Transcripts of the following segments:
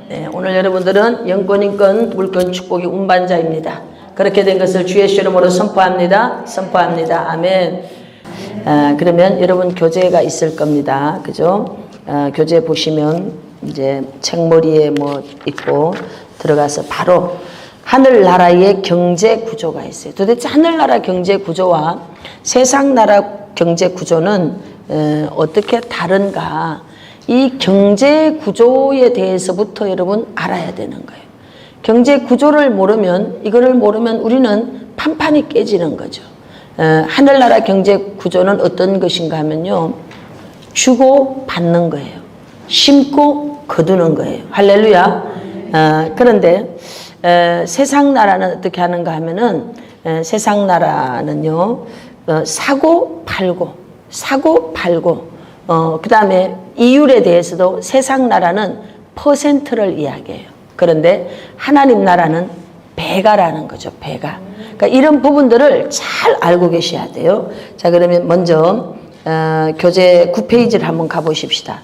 네, 오늘 여러분들은 영권, 인권, 물권, 축복의 운반자입니다. 그렇게 된 것을 주의 이름으로 선포합니다. 선포합니다. 아멘. 그러면 여러분 교재가 있을 겁니다. 그죠? 교재 보시면 이제 책머리에 뭐 있고 들어가서 바로 하늘나라의 경제 구조가 있어요. 도대체 하늘나라 경제 구조와 세상 나라 경제 구조는 어떻게 다른가? 이 경제 구조에 대해서부터 여러분 알아야 되는 거예요. 경제 구조를 모르면, 이거를 모르면 우리는 판판이 깨지는 거죠. 하늘나라 경제 구조는 어떤 것인가 하면요, 주고 받는 거예요. 심고 거두는 거예요. 할렐루야. 그런데 세상 나라는 어떻게 하는가 하면은 세상 나라는요, 사고 팔고 그 다음에 이율에 대해서도 세상 나라는 퍼센트를 이야기해요. 그런데 하나님 나라는 배가라는 거죠. 배가. 그러니까 이런 부분들을 잘 알고 계셔야 돼요. 자, 그러면 먼저 교재 9페이지를 한번 가보십시다.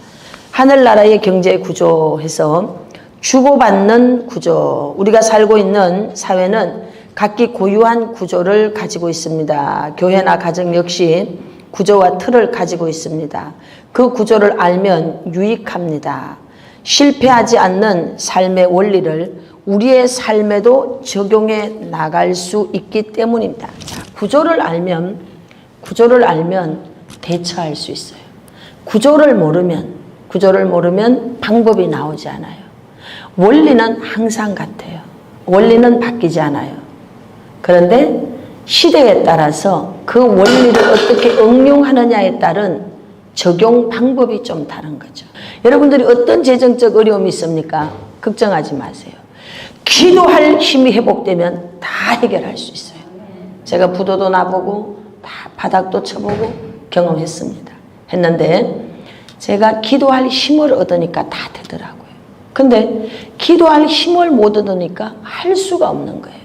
하늘나라의 경제 구조에서 주고받는 구조. 우리가 살고 있는 사회는 각기 고유한 구조를 가지고 있습니다. 교회나 가정 역시 구조와 틀을 가지고 있습니다. 그 구조를 알면 유익합니다. 실패하지 않는 삶의 원리를 우리의 삶에도 적용해 나갈 수 있기 때문입니다. 자, 구조를 알면 대처할 수 있어요. 구조를 모르면 방법이 나오지 않아요. 원리는 항상 같아요. 원리는 바뀌지 않아요. 그런데 시대에 따라서 그 원리를 어떻게 응용하느냐에 따른 적용 방법이 좀 다른 거죠. 여러분들이 어떤 재정적 어려움이 있습니까? 걱정하지 마세요. 기도할 힘이 회복되면 다 해결할 수 있어요. 제가 부도도 나보고 다 바닥도 쳐보고 경험했습니다. 했는데 제가 기도할 힘을 얻으니까 다 되더라고요. 근데 기도할 힘을 못 얻으니까 할 수가 없는 거예요.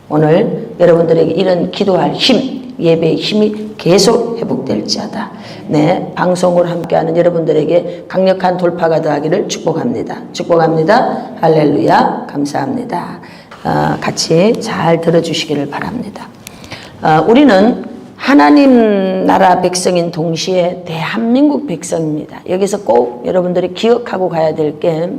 오늘 여러분들에게 이런 기도할 힘, 예배의 힘이 계속 회복될지어다. 네, 방송을 함께하는 여러분들에게 강력한 돌파가 더하기를 축복합니다. 축복합니다. 할렐루야. 감사합니다. 같이 잘 들어주시기를 바랍니다. 우리는 하나님 나라 백성인 동시에 대한민국 백성입니다. 여기서 꼭 여러분들이 기억하고 가야 될 게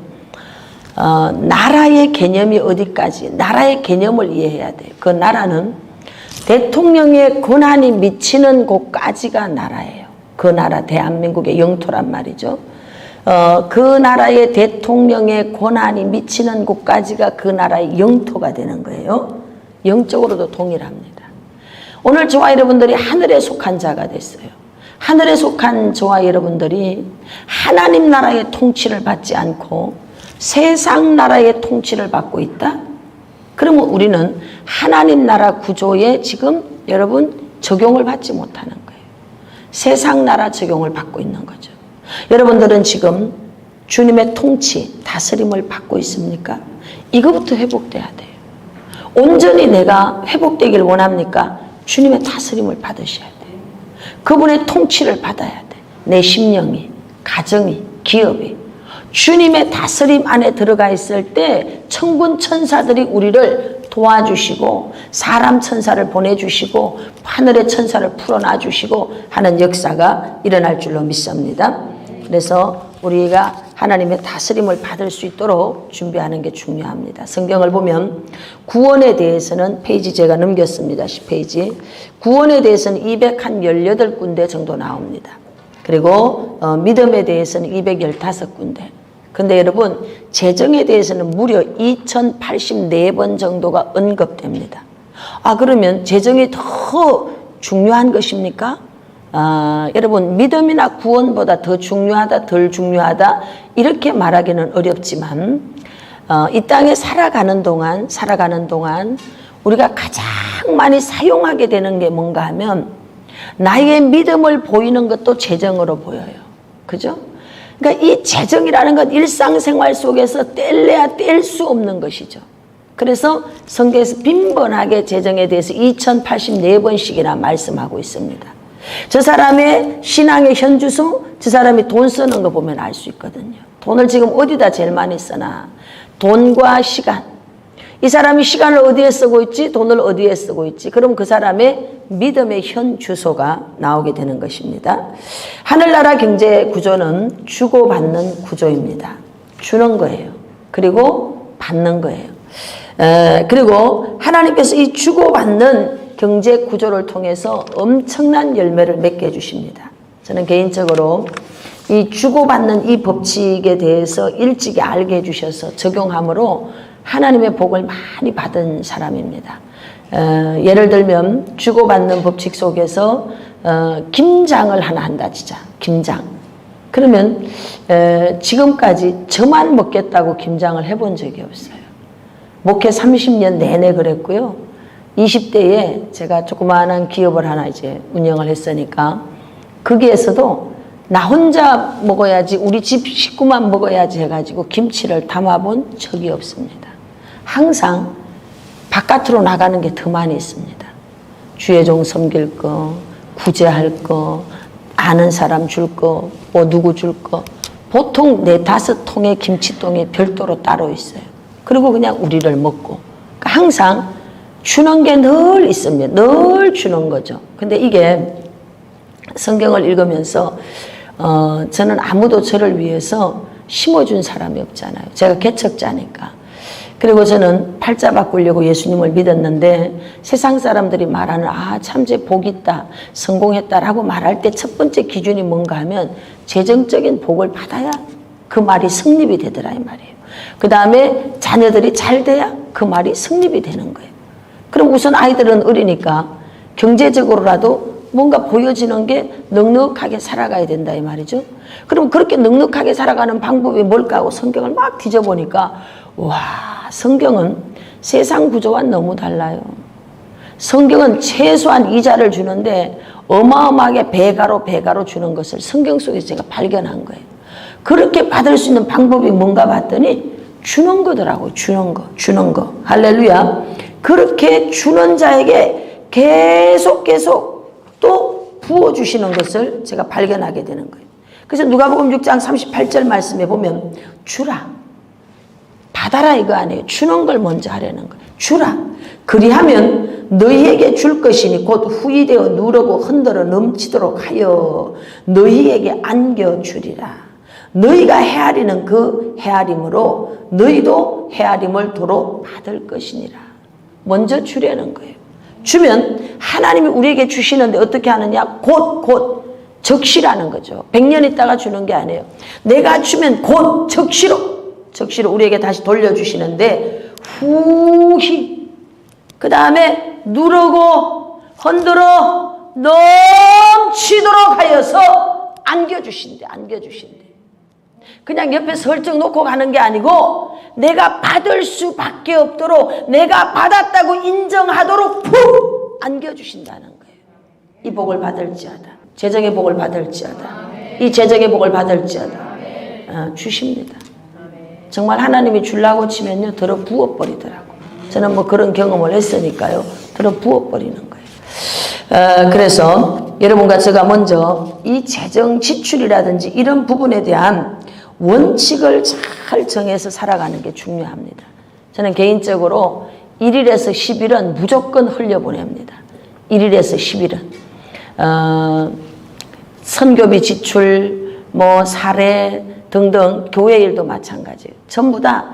나라의 개념이 어디까지, 나라의 개념을 이해해야 돼요. 그 나라는 대통령의 권한이 미치는 곳까지가 나라예요. 그 나라, 대한민국의 영토란 말이죠. 그 나라의 대통령의 권한이 미치는 곳까지가 그 나라의 영토가 되는 거예요. 영적으로도 동일합니다. 오늘 저와 여러분들이 하늘에 속한 자가 됐어요. 하늘에 속한 저와 여러분들이 하나님 나라의 통치를 받지 않고 세상 나라의 통치를 받고 있다? 그러면 우리는 하나님 나라 구조에 지금 여러분 적용을 받지 못하는 거예요. 세상 나라 적용을 받고 있는 거죠. 여러분들은 지금 주님의 통치, 다스림을 받고 있습니까? 이거부터 회복돼야 돼요. 온전히 내가 회복되길 원합니까? 주님의 다스림을 받으셔야 돼요. 그분의 통치를 받아야 돼. 내 심령이, 가정이, 기업이 주님의 다스림 안에 들어가 있을 때 천군 천사들이 우리를 도와주시고 사람 천사를 보내주시고 하늘의 천사를 풀어놔 주시고 하는 역사가 일어날 줄로 믿습니다. 그래서 우리가 하나님의 다스림을 받을 수 있도록 준비하는 게 중요합니다. 성경을 보면 구원에 대해서는 페이지 제가 넘겼습니다. 10페이지. 구원에 대해서는 218군데 정도 나옵니다. 그리고 믿음에 대해서는 215군데. 근데 여러분 재정에 대해서는 무려 2084번 정도가 언급됩니다. 그러면 재정이 더 중요한 것입니까? 여러분 믿음이나 구원보다 더 중요하다, 덜 중요하다 이렇게 말하기는 어렵지만 이 땅에 살아가는 동안 우리가 가장 많이 사용하게 되는 게 뭔가 하면 나의 믿음을 보이는 것도 재정으로 보여요. 그죠? 그러니까 이 재정이라는 건 일상생활 속에서 뗄래야 뗄 수 없는 것이죠. 그래서 성경에서 빈번하게 재정에 대해서 2084번씩이나 말씀하고 있습니다. 저 사람의 신앙의 현주소, 저 사람이 돈 쓰는 거 보면 알 수 있거든요. 돈을 지금 어디다 제일 많이 쓰나? 돈과 시간. 이 사람이 시간을 어디에 쓰고 있지? 돈을 어디에 쓰고 있지? 그럼 그 사람의 믿음의 현 주소가 나오게 되는 것입니다. 하늘나라 경제 구조는 주고받는 구조입니다. 주는 거예요. 그리고 받는 거예요. 그리고 하나님께서 이 주고받는 경제 구조를 통해서 엄청난 열매를 맺게 해주십니다. 저는 개인적으로 이 주고받는 이 법칙에 대해서 일찍이 알게 해주셔서 적용함으로 하나님의 복을 많이 받은 사람입니다. 예를 들면 주고받는 법칙 속에서 김장을 하나 한다 치자. 김장. 그러면 지금까지 저만 먹겠다고 김장을 해본 적이 없어요. 목회 30년 내내 그랬고요. 20대에 제가 조그마한 기업을 하나 이제 운영을 했으니까 거기에서도 나 혼자 먹어야지, 우리 집 식구만 먹어야지 해가지고 김치를 담아본 적이 없습니다. 항상 바깥으로 나가는 게 더 많이 있습니다. 주의 종 섬길 거, 구제할 거, 아는 사람 줄 거, 뭐 누구 줄 거. 보통 4-5통의 김치통이 별도로 따로 있어요. 그리고 그냥 우리를 먹고. 그러니까 항상 주는 게 늘 있습니다. 늘 주는 거죠. 근데 이게 성경을 읽으면서 저는 아무도 저를 위해서 심어준 사람이 없잖아요. 제가 개척자니까. 그리고 저는 팔자 바꾸려고 예수님을 믿었는데 세상 사람들이 말하는 참제 복 있다, 성공했다라고 말할 때 첫 번째 기준이 뭔가 하면 재정적인 복을 받아야 그 말이 성립이 되더라 이 말이에요. 그 다음에 자녀들이 잘 돼야 그 말이 성립이 되는 거예요. 그럼 우선 아이들은 어리니까 경제적으로라도 뭔가 보여지는 게 넉넉하게 살아가야 된다 이 말이죠. 그럼 그렇게 넉넉하게 살아가는 방법이 뭘까 하고 성경을 막 뒤져보니까 와, 성경은 세상 구조와 너무 달라요. 성경은 최소한 이자를 주는데 어마어마하게 배가로 주는 것을 성경 속에서 제가 발견한 거예요. 그렇게 받을 수 있는 방법이 뭔가 봤더니 주는 거더라고요. 주는 거. 할렐루야. 그렇게 주는 자에게 계속 또 부어주시는 것을 제가 발견하게 되는 거예요. 그래서 누가복음 6장 38절 말씀에 보면 주라. 받아라 이거 아니에요. 주는 걸 먼저 하려는 거예요. 주라. 그리하면 너희에게 줄 것이니 곧 후이되어 누르고 흔들어 넘치도록 하여 너희에게 안겨주리라. 너희가 헤아리는 그 헤아림으로 너희도 헤아림을 도로 받을 것이니라. 먼저 주려는 거예요. 주면 하나님이 우리에게 주시는데 어떻게 하느냐? 곧 적시라는 거죠. 100년 있다가 주는 게 아니에요. 내가 주면 곧 적시로 우리에게 다시 돌려주시는데 후히 그 다음에 누르고 흔들어 넘치도록 하여서 안겨주신대. 그냥 옆에 설정 놓고 가는 게 아니고 내가 받을 수밖에 없도록 내가 받았다고 인정하도록 푹 안겨주신다는 거예요. 이 복을 받을지어다. 재정의 복을 받을지어다. 이 재정의 복을 받을지어다. 주십니다. 정말 하나님이 주려고 치면요 들어 부어버리더라고. 저는 뭐 그런 경험을 했으니까요. 들어 부어버리는 거예요. 그래서 여러분과 제가 먼저 이 재정 지출이라든지 이런 부분에 대한 원칙을 잘 정해서 살아가는 게 중요합니다. 저는 개인적으로 1일에서 10일은 무조건 흘려보냅니다. 1일에서 10일은 선교비 지출, 뭐 사례 등등 교회 일도 마찬가지예요. 전부 다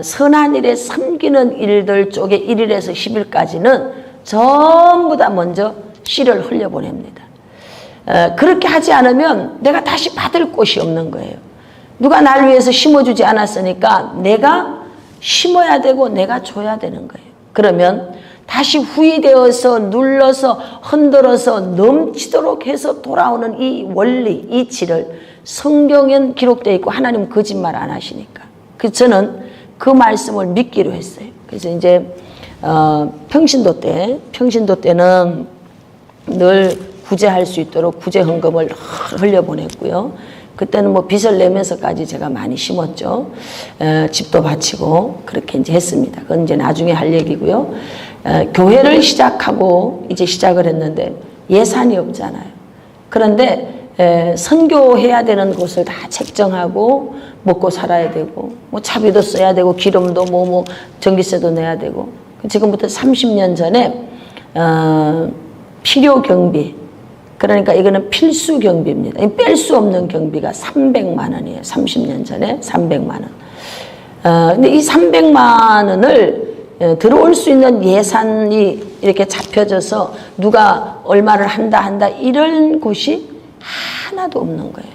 선한 일에 섬기는 일들 쪽에 1일에서 10일까지는 전부 다 먼저 씨를 흘려보냅니다. 그렇게 하지 않으면 내가 다시 받을 곳이 없는 거예요. 누가 날 위해서 심어주지 않았으니까 내가 심어야 되고 내가 줘야 되는 거예요. 그러면 다시 후이되어서 눌러서 흔들어서 넘치도록 해서 돌아오는 이 원리, 이 질을 성경엔 기록되어 있고 하나님은 거짓말 안 하시니까. 그래서 저는 그 말씀을 믿기로 했어요. 그래서 이제 평신도 때는 늘 구제할 수 있도록 구제 헌금을 흘려보냈고요. 그때는 뭐 빚을 내면서까지 제가 많이 심었죠. 집도 바치고 그렇게 이제 했습니다. 그건 이제 나중에 할 얘기고요. 교회를 시작하고 이제 시작을 했는데 예산이 없잖아요. 그런데 선교해야 되는 곳을 다 책정하고 먹고 살아야 되고 뭐 차비도 써야 되고 기름도 뭐 전기세도 내야 되고 지금부터 30년 전에 필요 경비 그러니까 이거는 필수 경비입니다. 뺄 수 없는 경비가 300만 원이에요. 30년 전에 300만 원. 근데 이 300만 원을 들어올 수 있는 예산이 이렇게 잡혀져서 누가 얼마를 한다 이런 곳이 하나도 없는 거예요.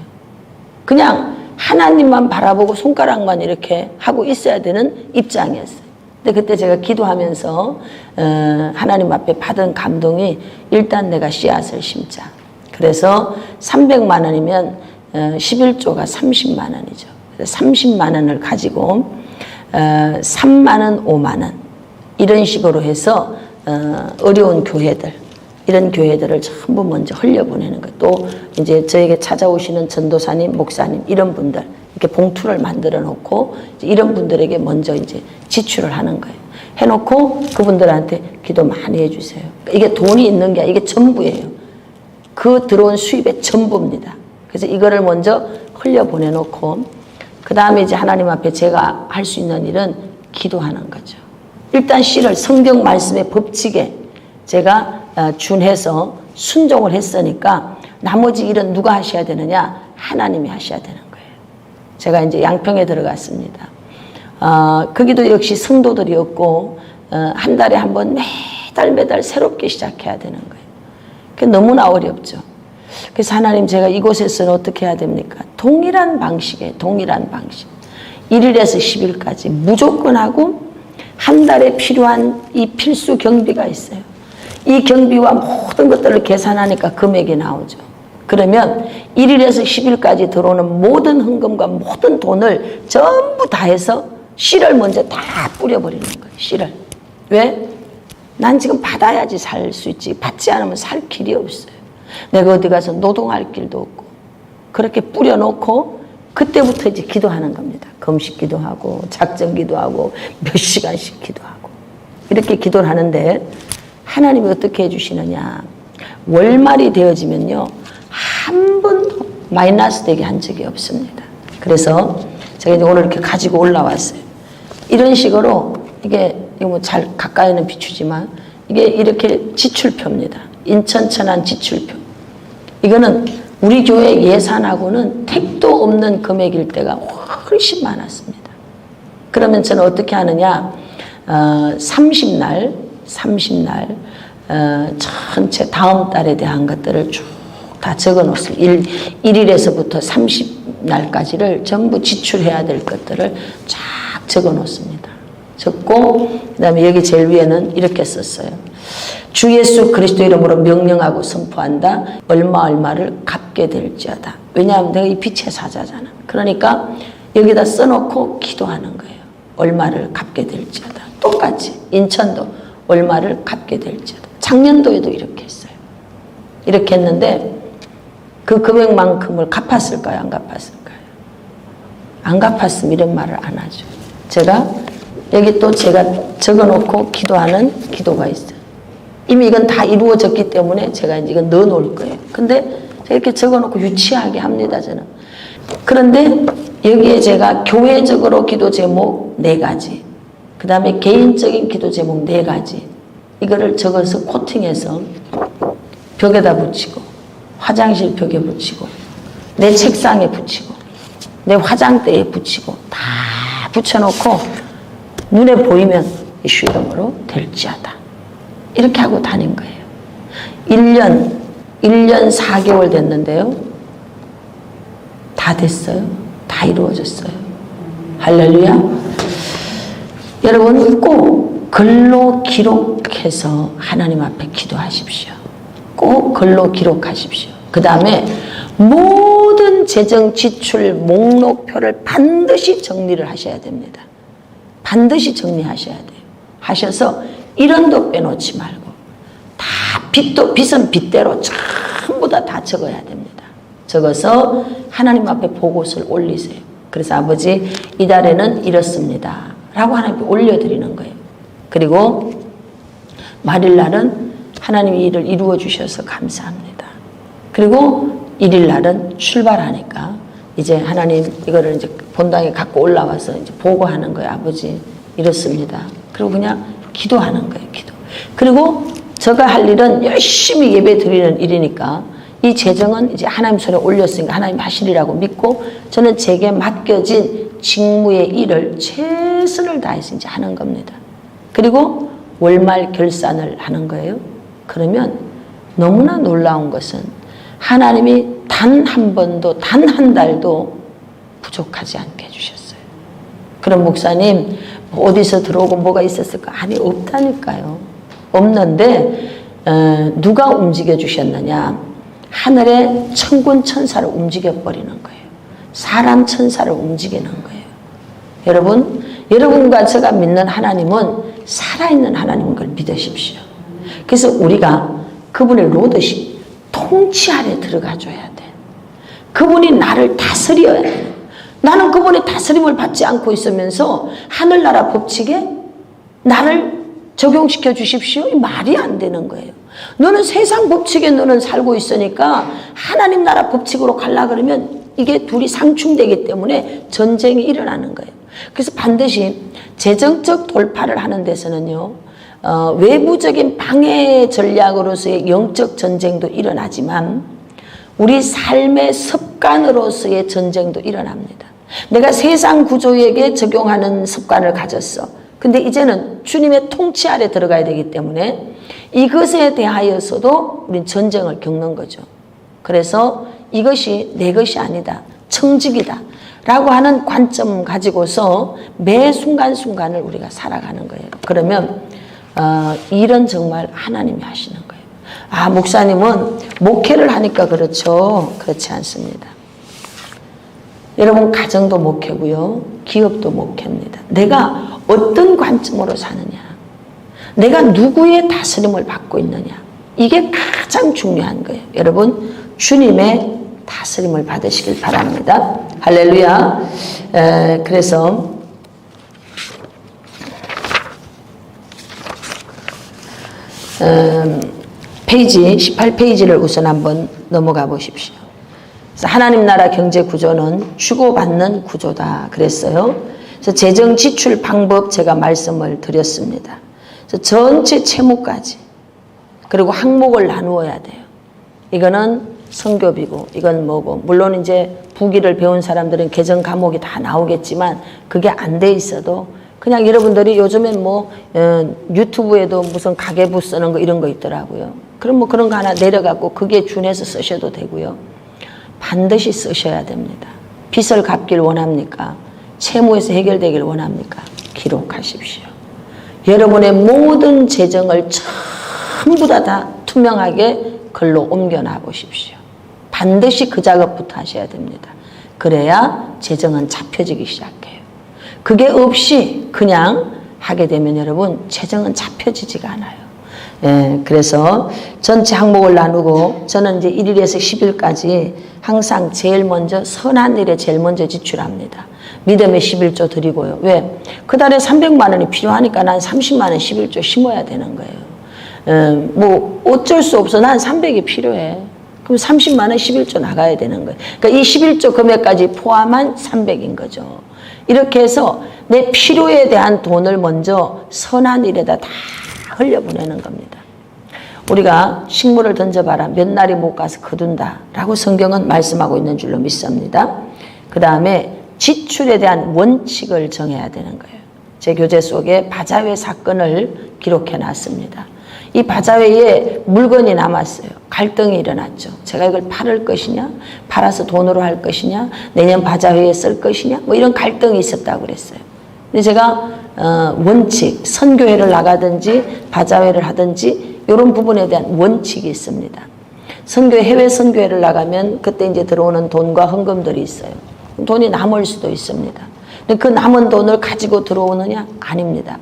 그냥 하나님만 바라보고 손가락만 이렇게 하고 있어야 되는 입장이었어요. 근데 그때 제가 기도하면서 하나님 앞에 받은 감동이 일단 내가 씨앗을 심자. 그래서 300만 원이면 11조가 30만 원이죠. 그래서 30만 원을 가지고 3만 원, 5만 원 이런 식으로 해서 어려운 교회들 이런 교회들을 전부 먼저 흘려보내는 거예요. 또 이제 저에게 찾아오시는 전도사님, 목사님 이런 분들 이렇게 봉투를 만들어 놓고 이런 분들에게 먼저 이제 지출을 하는 거예요. 해놓고 그분들한테 기도 많이 해주세요. 이게 돈이 있는 게 이게 전부예요. 그 들어온 수입의 전부입니다. 그래서 이거를 먼저 흘려보내놓고 그 다음에 이제 하나님 앞에 제가 할 수 있는 일은 기도하는 거죠. 일단 씨를 성경 말씀의 법칙에 제가 준해서 순종을 했으니까 나머지 일은 누가 하셔야 되느냐? 하나님이 하셔야 되는 거예요. 제가 이제 양평에 들어갔습니다. 거기도 역시 성도들이었고 한 달에 한 번 매달 새롭게 시작해야 되는 거예요. 그게 너무나 어렵죠. 그래서 하나님 제가 이곳에서는 어떻게 해야 됩니까? 동일한 방식에 동일한 방식 1일에서 10일까지 무조건 하고 한 달에 필요한 이 필수 경비가 있어요. 이 경비와 모든 것들을 계산하니까 금액이 나오죠. 그러면 1일에서 10일까지 들어오는 모든 헌금과 모든 돈을 전부 다 해서 씨를 먼저 다 뿌려버리는 거예요. 씨를. 왜? 난 지금 받아야지 살 수 있지. 받지 않으면 살 길이 없어요. 내가 어디 가서 노동할 길도 없고. 그렇게 뿌려놓고 그때부터 이제 기도하는 겁니다. 금식 기도하고 작정 기도하고 몇 시간씩 기도하고 이렇게 기도를 하는데 하나님이 어떻게 해주시느냐. 월말이 되어지면요. 한 번도 마이너스 되게 한 적이 없습니다. 그래서 제가 이제 오늘 이렇게 가지고 올라왔어요. 이런 식으로 이게 뭐 잘 가까이는 비추지만 이게 이렇게 지출표입니다. 인천 천안 지출표. 이거는 우리 교회 예산하고는 택도 없는 금액일 때가 훨씬 많았습니다. 그러면 저는 어떻게 하느냐. 30날 전체 다음 달에 대한 것들을 쭉 다 적어 놓습니다. 1일에서부터 30날까지를 전부 지출해야 될 것들을 쫙 적어 놓습니다. 적고 그 다음에 여기 제일 위에는 이렇게 썼어요. 주 예수 그리스도 이름으로 명령하고 선포한다. 얼마를 갚게 될지어다. 왜냐하면 내가 이 빛의 사자잖아. 그러니까 여기다 써놓고 기도하는 거예요. 얼마를 갚게 될지어다. 똑같이 인천도 얼마를 갚게 될지어다. 작년도에도 이렇게 했어요. 이렇게 했는데 그 금액만큼을 갚았을까요? 안 갚았을까요? 안 갚았으면 이런 말을 안 하죠. 제가 여기 또 제가 적어놓고 기도하는 기도가 있어요. 이미 이건 다 이루어졌기 때문에 제가 이제 이건 넣어놓을 거예요. 근데 제가 이렇게 적어놓고 유치하게 합니다, 저는. 그런데 여기에 제가 교회적으로 기도 제목 4가지, 그 다음에 개인적인 기도 제목 4가지, 이거를 적어서 코팅해서 벽에다 붙이고, 화장실 벽에 붙이고, 내 책상에 붙이고, 내 화장대에 붙이고, 다 붙여놓고, 눈에 보이면 예수 이름으로 될지어다. 이렇게 하고 다닌 거예요. 1년 4개월 됐는데요. 다 됐어요. 다 이루어졌어요. 할렐루야. 여러분 꼭 글로 기록해서 하나님 앞에 기도하십시오. 꼭 글로 기록하십시오. 그 다음에 모든 재정 지출 목록표를 반드시 정리를 하셔야 됩니다. 반드시 정리하셔야 돼요. 하셔서 1원도 빼놓지 말고 다 빚은 빚대로 전부 다 적어야 됩니다. 적어서 하나님 앞에 복옷을 올리세요. 그래서 아버지 이달에는 이렇습니다 라고 하나님께 올려드리는 거예요. 그리고 말일날은 하나님이 일을 이루어 주셔서 감사합니다. 그리고 1일 날은 출발하니까 이제 하나님 이거를 이제 본당에 갖고 올라와서 이제 보고하는 거예요. 아버지 이렇습니다. 그리고 그냥 기도하는 거예요. 기도. 그리고 제가 할 일은 열심히 예배 드리는 일이니까 이 재정은 이제 하나님 손에 올렸으니까 하나님 하시리라고 믿고 저는 제게 맡겨진 직무의 일을 최선을 다해서 이제 하는 겁니다. 그리고 월말 결산을 하는 거예요. 그러면 너무나 놀라운 것은 하나님이 단 한 번도 단 한 달도 부족하지 않게 해주셨어요. 그럼 목사님 어디서 들어오고 뭐가 있었을까? 아니 없다니까요. 없는데 누가 움직여 주셨느냐? 하늘의 천군 천사를 움직여 버리는 거예요. 사람 천사를 움직이는 거예요. 여러분, 여러분과 제가 믿는 하나님은 살아있는 하나님인 걸 믿으십시오. 그래서 우리가 그분의 로드시 통치 아래 들어가 줘야 돼. 그분이 나를 다스려야 돼. 나는 그분의 다스림을 받지 않고 있으면서 하늘나라 법칙에 나를 적용시켜 주십시오. 이 말이 안 되는 거예요. 너는 세상 법칙에 너는 살고 있으니까 하나님 나라 법칙으로 가려 그러면 이게 둘이 상충되기 때문에 전쟁이 일어나는 거예요. 그래서 반드시 재정적 돌파를 하는 데서는요, 외부적인 방해 전략으로서의 영적 전쟁도 일어나지만 우리 삶의 습관으로서의 전쟁도 일어납니다. 내가 세상 구조에게 적용하는 습관을 가졌어. 근데 이제는 주님의 통치 아래 들어가야 되기 때문에 이것에 대하여서도 우린 전쟁을 겪는 거죠. 그래서 이것이 내 것이 아니다. 청직이다. 라고 하는 관점 가지고서 매 순간순간을 우리가 살아가는 거예요. 그러면 일은 정말 하나님이 하시는 거예요. 아, 목사님은 목회를 하니까 그렇죠. 그렇지 않습니다. 여러분 가정도 목회고요. 기업도 목회입니다. 내가 어떤 관점으로 사느냐. 내가 누구의 다스림을 받고 있느냐. 이게 가장 중요한 거예요. 여러분 주님의 다스림을 받으시길 바랍니다. 할렐루야. 그래서 페이지 18페이지를 우선 한번 넘어가 보십시오. 하나님 나라 경제 구조는 주고받는 구조다 그랬어요. 그래서 재정 지출 방법 제가 말씀을 드렸습니다. 그래서 전체 채무까지 그리고 항목을 나누어야 돼요. 이거는 선교비고 이건 뭐고, 물론 이제 부기를 배운 사람들은 개정 과목이 다 나오겠지만 그게 안 돼 있어도 그냥 여러분들이 요즘엔 뭐 유튜브에도 무슨 가계부 쓰는 거 이런 거 있더라고요. 그럼 뭐 그런 거 하나 내려갖고 그게 준해서 쓰셔도 되고요. 반드시 쓰셔야 됩니다. 빚을 갚길 원합니까? 채무에서 해결되길 원합니까? 기록하십시오. 여러분의 모든 재정을 전부 다 투명하게 글로 옮겨놔 보십시오. 반드시 그 작업부터 하셔야 됩니다. 그래야 재정은 잡혀지기 시작해요. 그게 없이 그냥 하게 되면 여러분 재정은 잡혀지지가 않아요. 그래서 전체 항목을 나누고 저는 이제 1일에서 10일까지 항상 제일 먼저 선한 일에 제일 먼저 지출합니다. 믿음의 11조 드리고요. 왜? 그 달에 300만 원이 필요하니까 난 30만 원 11조 심어야 되는 거예요. 뭐 어쩔 수 없어. 난 300이 필요해. 그럼 30만 원 11조 나가야 되는 거예요. 그러니까 이 11조 금액까지 포함한 300인 거죠. 이렇게 해서 내 필요에 대한 돈을 먼저 선한 일에다 다 흘려보내는 겁니다. 우리가 식물을 던져봐라. 몇 날이 못 가서 거둔다. 라고 성경은 말씀하고 있는 줄로 믿습니다. 그 다음에 지출에 대한 원칙을 정해야 되는 거예요. 제 교재 속에 바자회 사건을 기록해 놨습니다. 이 바자회에 물건이 남았어요. 갈등이 일어났죠. 제가 이걸 팔을 것이냐, 팔아서 돈으로 할 것이냐, 내년 바자회에 쓸 것이냐, 뭐 이런 갈등이 있었다고 그랬어요. 근데 제가 원칙, 선교회를 나가든지 바자회를 하든지 이런 부분에 대한 원칙이 있습니다. 선교회, 해외 선교회를 나가면 그때 이제 들어오는 돈과 헌금들이 있어요. 돈이 남을 수도 있습니다. 근데 그 남은 돈을 가지고 들어오느냐? 아닙니다.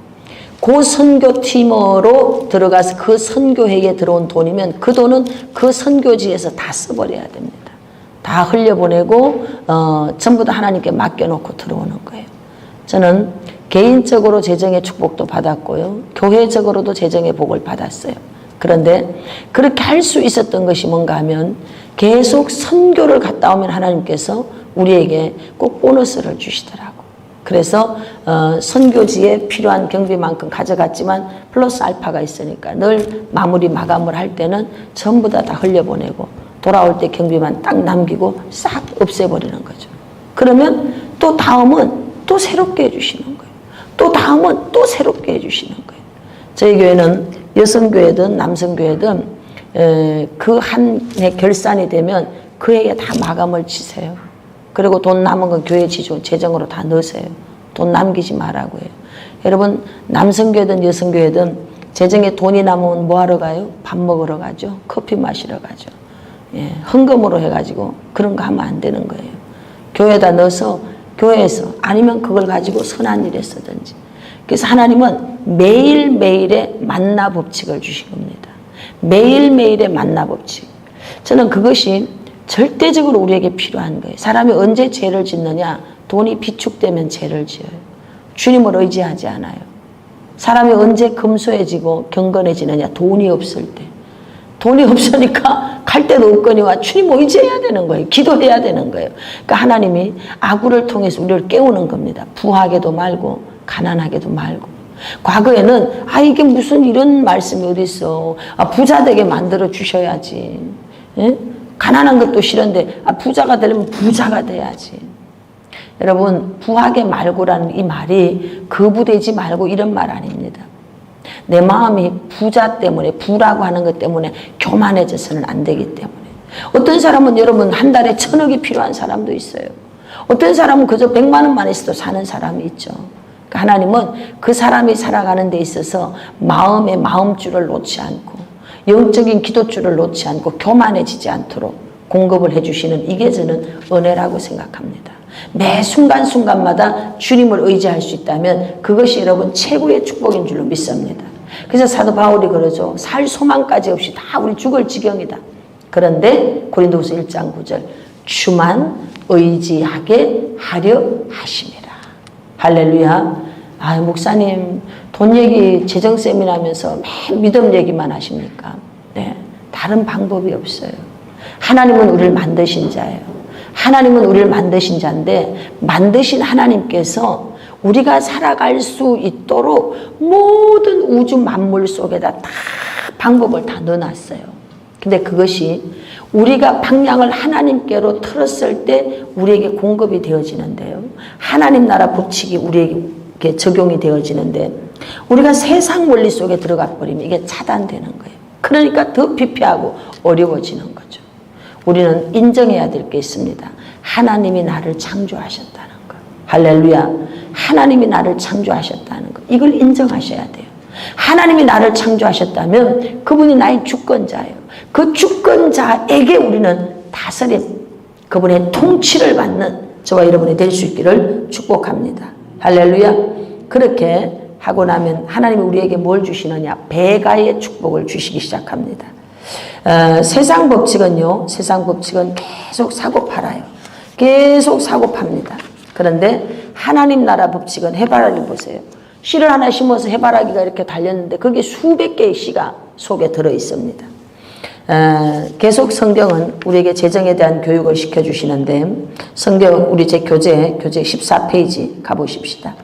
그 선교팀으로 들어가서 그 선교회에 들어온 돈이면 그 돈은 그 선교지에서 다 써버려야 됩니다. 다 흘려보내고 전부 다 하나님께 맡겨놓고 들어오는 거예요. 저는 개인적으로 재정의 축복도 받았고요. 교회적으로도 재정의 복을 받았어요. 그런데 그렇게 할 수 있었던 것이 뭔가 하면 계속 선교를 갔다 오면 하나님께서 우리에게 꼭 보너스를 주시더라고. 그래서 선교지에 필요한 경비만큼 가져갔지만 플러스 알파가 있으니까 늘 마감을 할 때는 전부 다 흘려보내고 돌아올 때 경비만 딱 남기고 싹 없애버리는 거죠. 그러면 또 다음은 또 새롭게 해주시는 거예요. 또 다음은 또 새롭게 해주시는 거예요. 저희 교회는 여성교회든 남성교회든 그 한 해 결산이 되면 그 해에 다 마감을 치세요. 그리고 돈 남은 건 교회 재정으로 다 넣으세요. 돈 남기지 말라고 해요. 여러분 남성교회든 여성교회든 재정에 돈이 남으면 뭐 하러 가요? 밥 먹으러 가죠. 커피 마시러 가죠. 예, 헌금으로 해가지고 그런 거 하면 안 되는 거예요. 교회에다 넣어서 교회에서 아니면 그걸 가지고 선한 일에 쓰든지. 그래서 하나님은 매일매일의 만나 법칙을 주신 겁니다. 매일매일의 만나 법칙. 저는 그것이 절대적으로 우리에게 필요한 거예요. 사람이 언제 죄를 짓느냐? 돈이 비축되면 죄를 지어요. 주님을 의지하지 않아요. 사람이 언제 금소해지고 경건해지느냐? 돈이 없을 때. 돈이 없으니까 갈 데도 없거니와 주님 의지해야 되는 거예요. 기도해야 되는 거예요. 그러니까 하나님이 아구를 통해서 우리를 깨우는 겁니다. 부하게도 말고 가난하게도 말고. 과거에는 이게 무슨 이런 말씀이 어디 있어. 부자 되게 만들어 주셔야지. 예? 가난한 것도 싫은데 부자가 되려면 부자가 돼야지. 여러분 부하게 말고라는 이 말이 거부되지 말고 이런 말 아닙니다. 내 마음이 부자 때문에 부라고 하는 것 때문에 교만해져서는 안 되기 때문에. 어떤 사람은 여러분 한 달에 1,000억이 필요한 사람도 있어요. 어떤 사람은 그저 100만 원만 있어도 사는 사람이 있죠. 그러니까 하나님은 그 사람이 살아가는 데 있어서 마음의 마음줄을 놓지 않고 영적인 기도줄을 놓지 않고 교만해지지 않도록 공급을 해주시는 이게 저는 은혜라고 생각합니다. 매 순간순간마다 주님을 의지할 수 있다면 그것이 여러분 최고의 축복인 줄로 믿습니다. 그래서 사도 바울이 그러죠. 살 소망까지 없이 다 우리 죽을 지경이다. 그런데 고린도후서 1장 9절 주만 의지하게 하려 하심이라. 할렐루야. 목사님 돈 얘기 재정 세미나하면서 매일 믿음 얘기만 하십니까? 네, 다른 방법이 없어요. 하나님은 우리를 만드신 자예요. 하나님은 우리를 만드신 자인데 만드신 하나님께서 우리가 살아갈 수 있도록 모든 우주 만물 속에다 다 방법을 다 넣어놨어요. 근데 그것이 우리가 방향을 하나님께로 틀었을 때 우리에게 공급이 되어지는데요. 하나님 나라 법칙이 우리에게 적용이 되어지는데 우리가 세상 원리 속에 들어가 버리면 이게 차단되는 거예요. 그러니까 더 피폐하고 어려워지는 거죠. 우리는 인정해야 될 게 있습니다. 하나님이 나를 창조하셨다는 거. 할렐루야. 하나님이 나를 창조하셨다는 거. 이걸 인정하셔야 돼요. 하나님이 나를 창조하셨다면 그분이 나의 주권자예요. 그 주권자에게 우리는 다스림, 그분의 통치를 받는 저와 여러분이 될 수 있기를 축복합니다. 할렐루야. 그렇게 하고 나면 하나님이 우리에게 뭘 주시느냐? 배가의 축복을 주시기 시작합니다. 세상 법칙은요, 세상 법칙은 계속 사고 팔아요. 계속 사고 팝니다. 그런데 하나님 나라 법칙은 해바라기 보세요. 씨를 하나 심어서 해바라기가 이렇게 달렸는데 거기에 수백 개의 씨가 속에 들어 있습니다. 계속 성경은 우리에게 재정에 대한 교육을 시켜주시는데 성경 우리 제 교재 14페이지 가보십시다.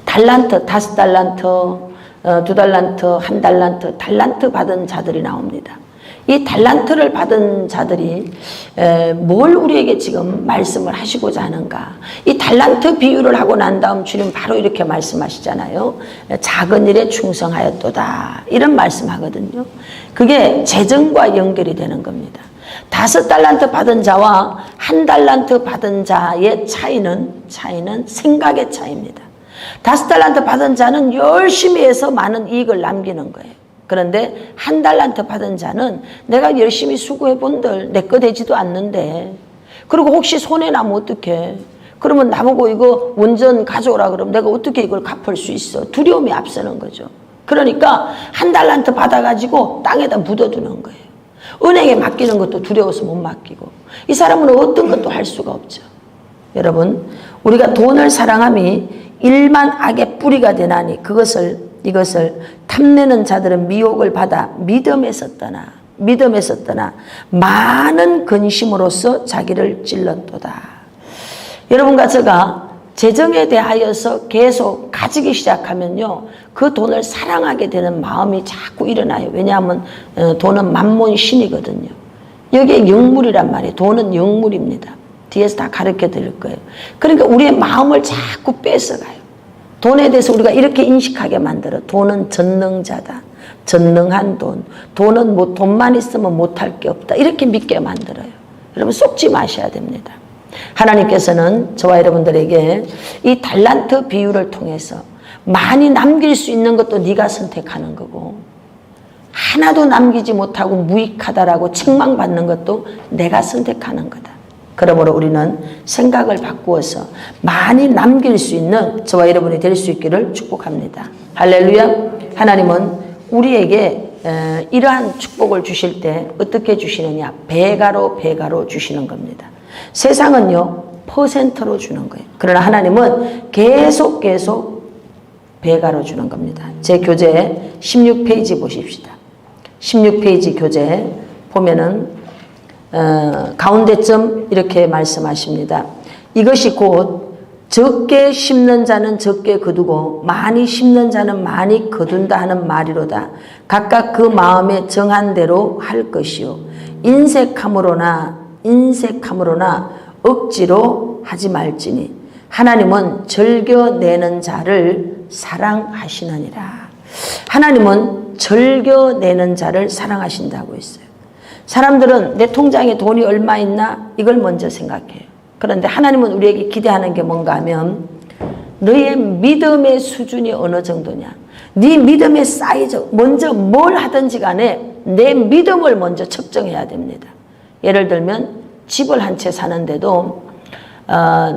달란트, 5달란트, 2달란트, 1달란트, 달란트 받은 자들이 나옵니다. 이 달란트를 받은 자들이 뭘 우리에게 지금 말씀을 하시고자 하는가. 이 달란트 비유를 하고 난 다음 주님 바로 이렇게 말씀하시잖아요. 작은 일에 충성하였도다. 이런 말씀하거든요. 그게 재정과 연결이 되는 겁니다. 5달란트 받은 자와 1달란트 받은 자의 차이는 생각의 차이입니다. 5달란트 받은 자는 열심히 해서 많은 이익을 남기는 거예요. 그런데 1달란트 받은 자는 내가 열심히 수고해 본들 내 거 되지도 않는데 그리고 혹시 손해나면 어떡해. 그러면 나보고 이거 원전 가져오라 그러면 내가 어떻게 이걸 갚을 수 있어. 두려움이 앞서는 거죠. 그러니까 1달란트 받아가지고 땅에다 묻어두는 거예요. 은행에 맡기는 것도 두려워서 못 맡기고 이 사람은 어떤 것도 할 수가 없죠. 여러분 우리가 돈을 사랑함이 일만 악의 뿌리가 되나니 이것을 탐내는 자들은 미혹을 받아 믿음에서 떠나 믿음에서 떠나 많은 근심으로써 자기를 찔렀도다. 여러분과 제가 재정에 대하여서 계속 가지기 시작하면요, 그 돈을 사랑하게 되는 마음이 자꾸 일어나요. 왜냐하면 돈은 만몬 신이거든요. 여기에 영물이란 말이에요. 돈은 영물입니다. 뒤에서 다 가르쳐 드릴 거예요. 그러니까 우리의 마음을 자꾸 뺏어가요. 돈에 대해서 우리가 이렇게 인식하게 만들어. 돈은 전능자다. 전능한 돈. 돈은 뭐 돈만 있으면 못할 게 없다. 이렇게 믿게 만들어요. 여러분 속지 마셔야 됩니다. 하나님께서는 저와 여러분들에게 이 달란트 비유를 통해서 많이 남길 수 있는 것도 네가 선택하는 거고, 하나도 남기지 못하고 무익하다라고 책망받는 것도 내가 선택하는 거다. 그러므로 우리는 생각을 바꾸어서 많이 남길 수 있는 저와 여러분이 될 수 있기를 축복합니다. 할렐루야. 하나님은 우리에게 이러한 축복을 주실 때 어떻게 주시느냐? 배가로 주시는 겁니다. 세상은요 퍼센트로 주는 거예요. 그러나 하나님은 계속 배가로 주는 겁니다. 제 교재 16페이지 보십시다. 16페이지 교재 보면은 가운데쯤 이렇게 말씀하십니다. 이것이 곧 적게 심는 자는 적게 거두고 많이 심는 자는 많이 거둔다 하는 말이로다. 각각 그 마음에 정한 대로 할 것이요 인색함으로나 억지로 하지 말지니 하나님은 즐겨내는 자를 사랑하시느니라. 하나님은 즐겨내는 자를 사랑하신다고 했어요. 사람들은 내 통장에 돈이 얼마 있나 이걸 먼저 생각해요. 그런데 하나님은 우리에게 기대하는 게 뭔가 하면 너의 믿음의 수준이 어느 정도냐, 네 믿음의 사이즈, 먼저 뭘 하든지 간에 내 믿음을 먼저 측정해야 됩니다. 예를 들면 집을 한 채 사는데도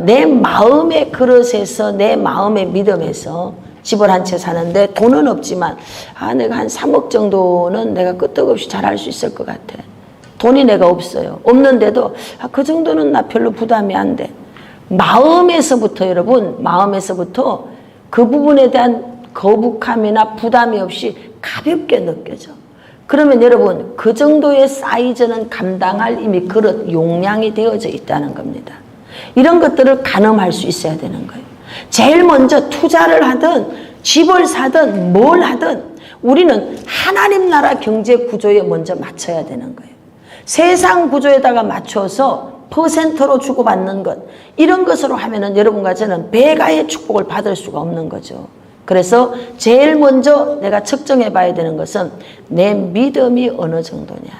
내 마음의 그릇에서, 내 마음의 믿음에서 집을 한 채 사는데 돈은 없지만 내가 한 3억 정도는 내가 끄떡없이 잘할 수 있을 것 같아. 돈이 내가 없어요. 없는데도 그 정도는 나 별로 부담이 안 돼. 마음에서부터 여러분, 마음에서부터 그 부분에 대한 거북함이나 부담이 없이 가볍게 느껴져. 그러면 여러분 그 정도의 사이즈는 감당할 이미 그릇 용량이 되어져 있다는 겁니다. 이런 것들을 가늠할 수 있어야 되는 거예요. 제일 먼저 투자를 하든 집을 사든 뭘 하든 우리는 하나님 나라 경제 구조에 먼저 맞춰야 되는 거예요. 세상 구조에다가 맞춰서 퍼센트로 주고받는 것, 이런 것으로 하면은 여러분과 저는 배가의 축복을 받을 수가 없는 거죠. 그래서 제일 먼저 내가 측정해 봐야 되는 것은 내 믿음이 어느 정도냐.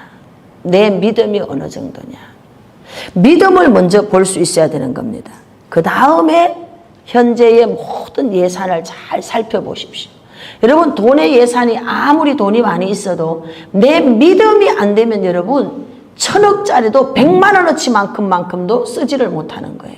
내 믿음이 어느 정도냐. 믿음을 먼저 볼 수 있어야 되는 겁니다. 그 다음에 현재의 모든 예산을 잘 살펴보십시오. 여러분 돈의 예산이 아무리 돈이 많이 있어도 내 믿음이 안 되면 여러분 1000억짜리도 100만 원어치만큼도 쓰지를 못하는 거예요.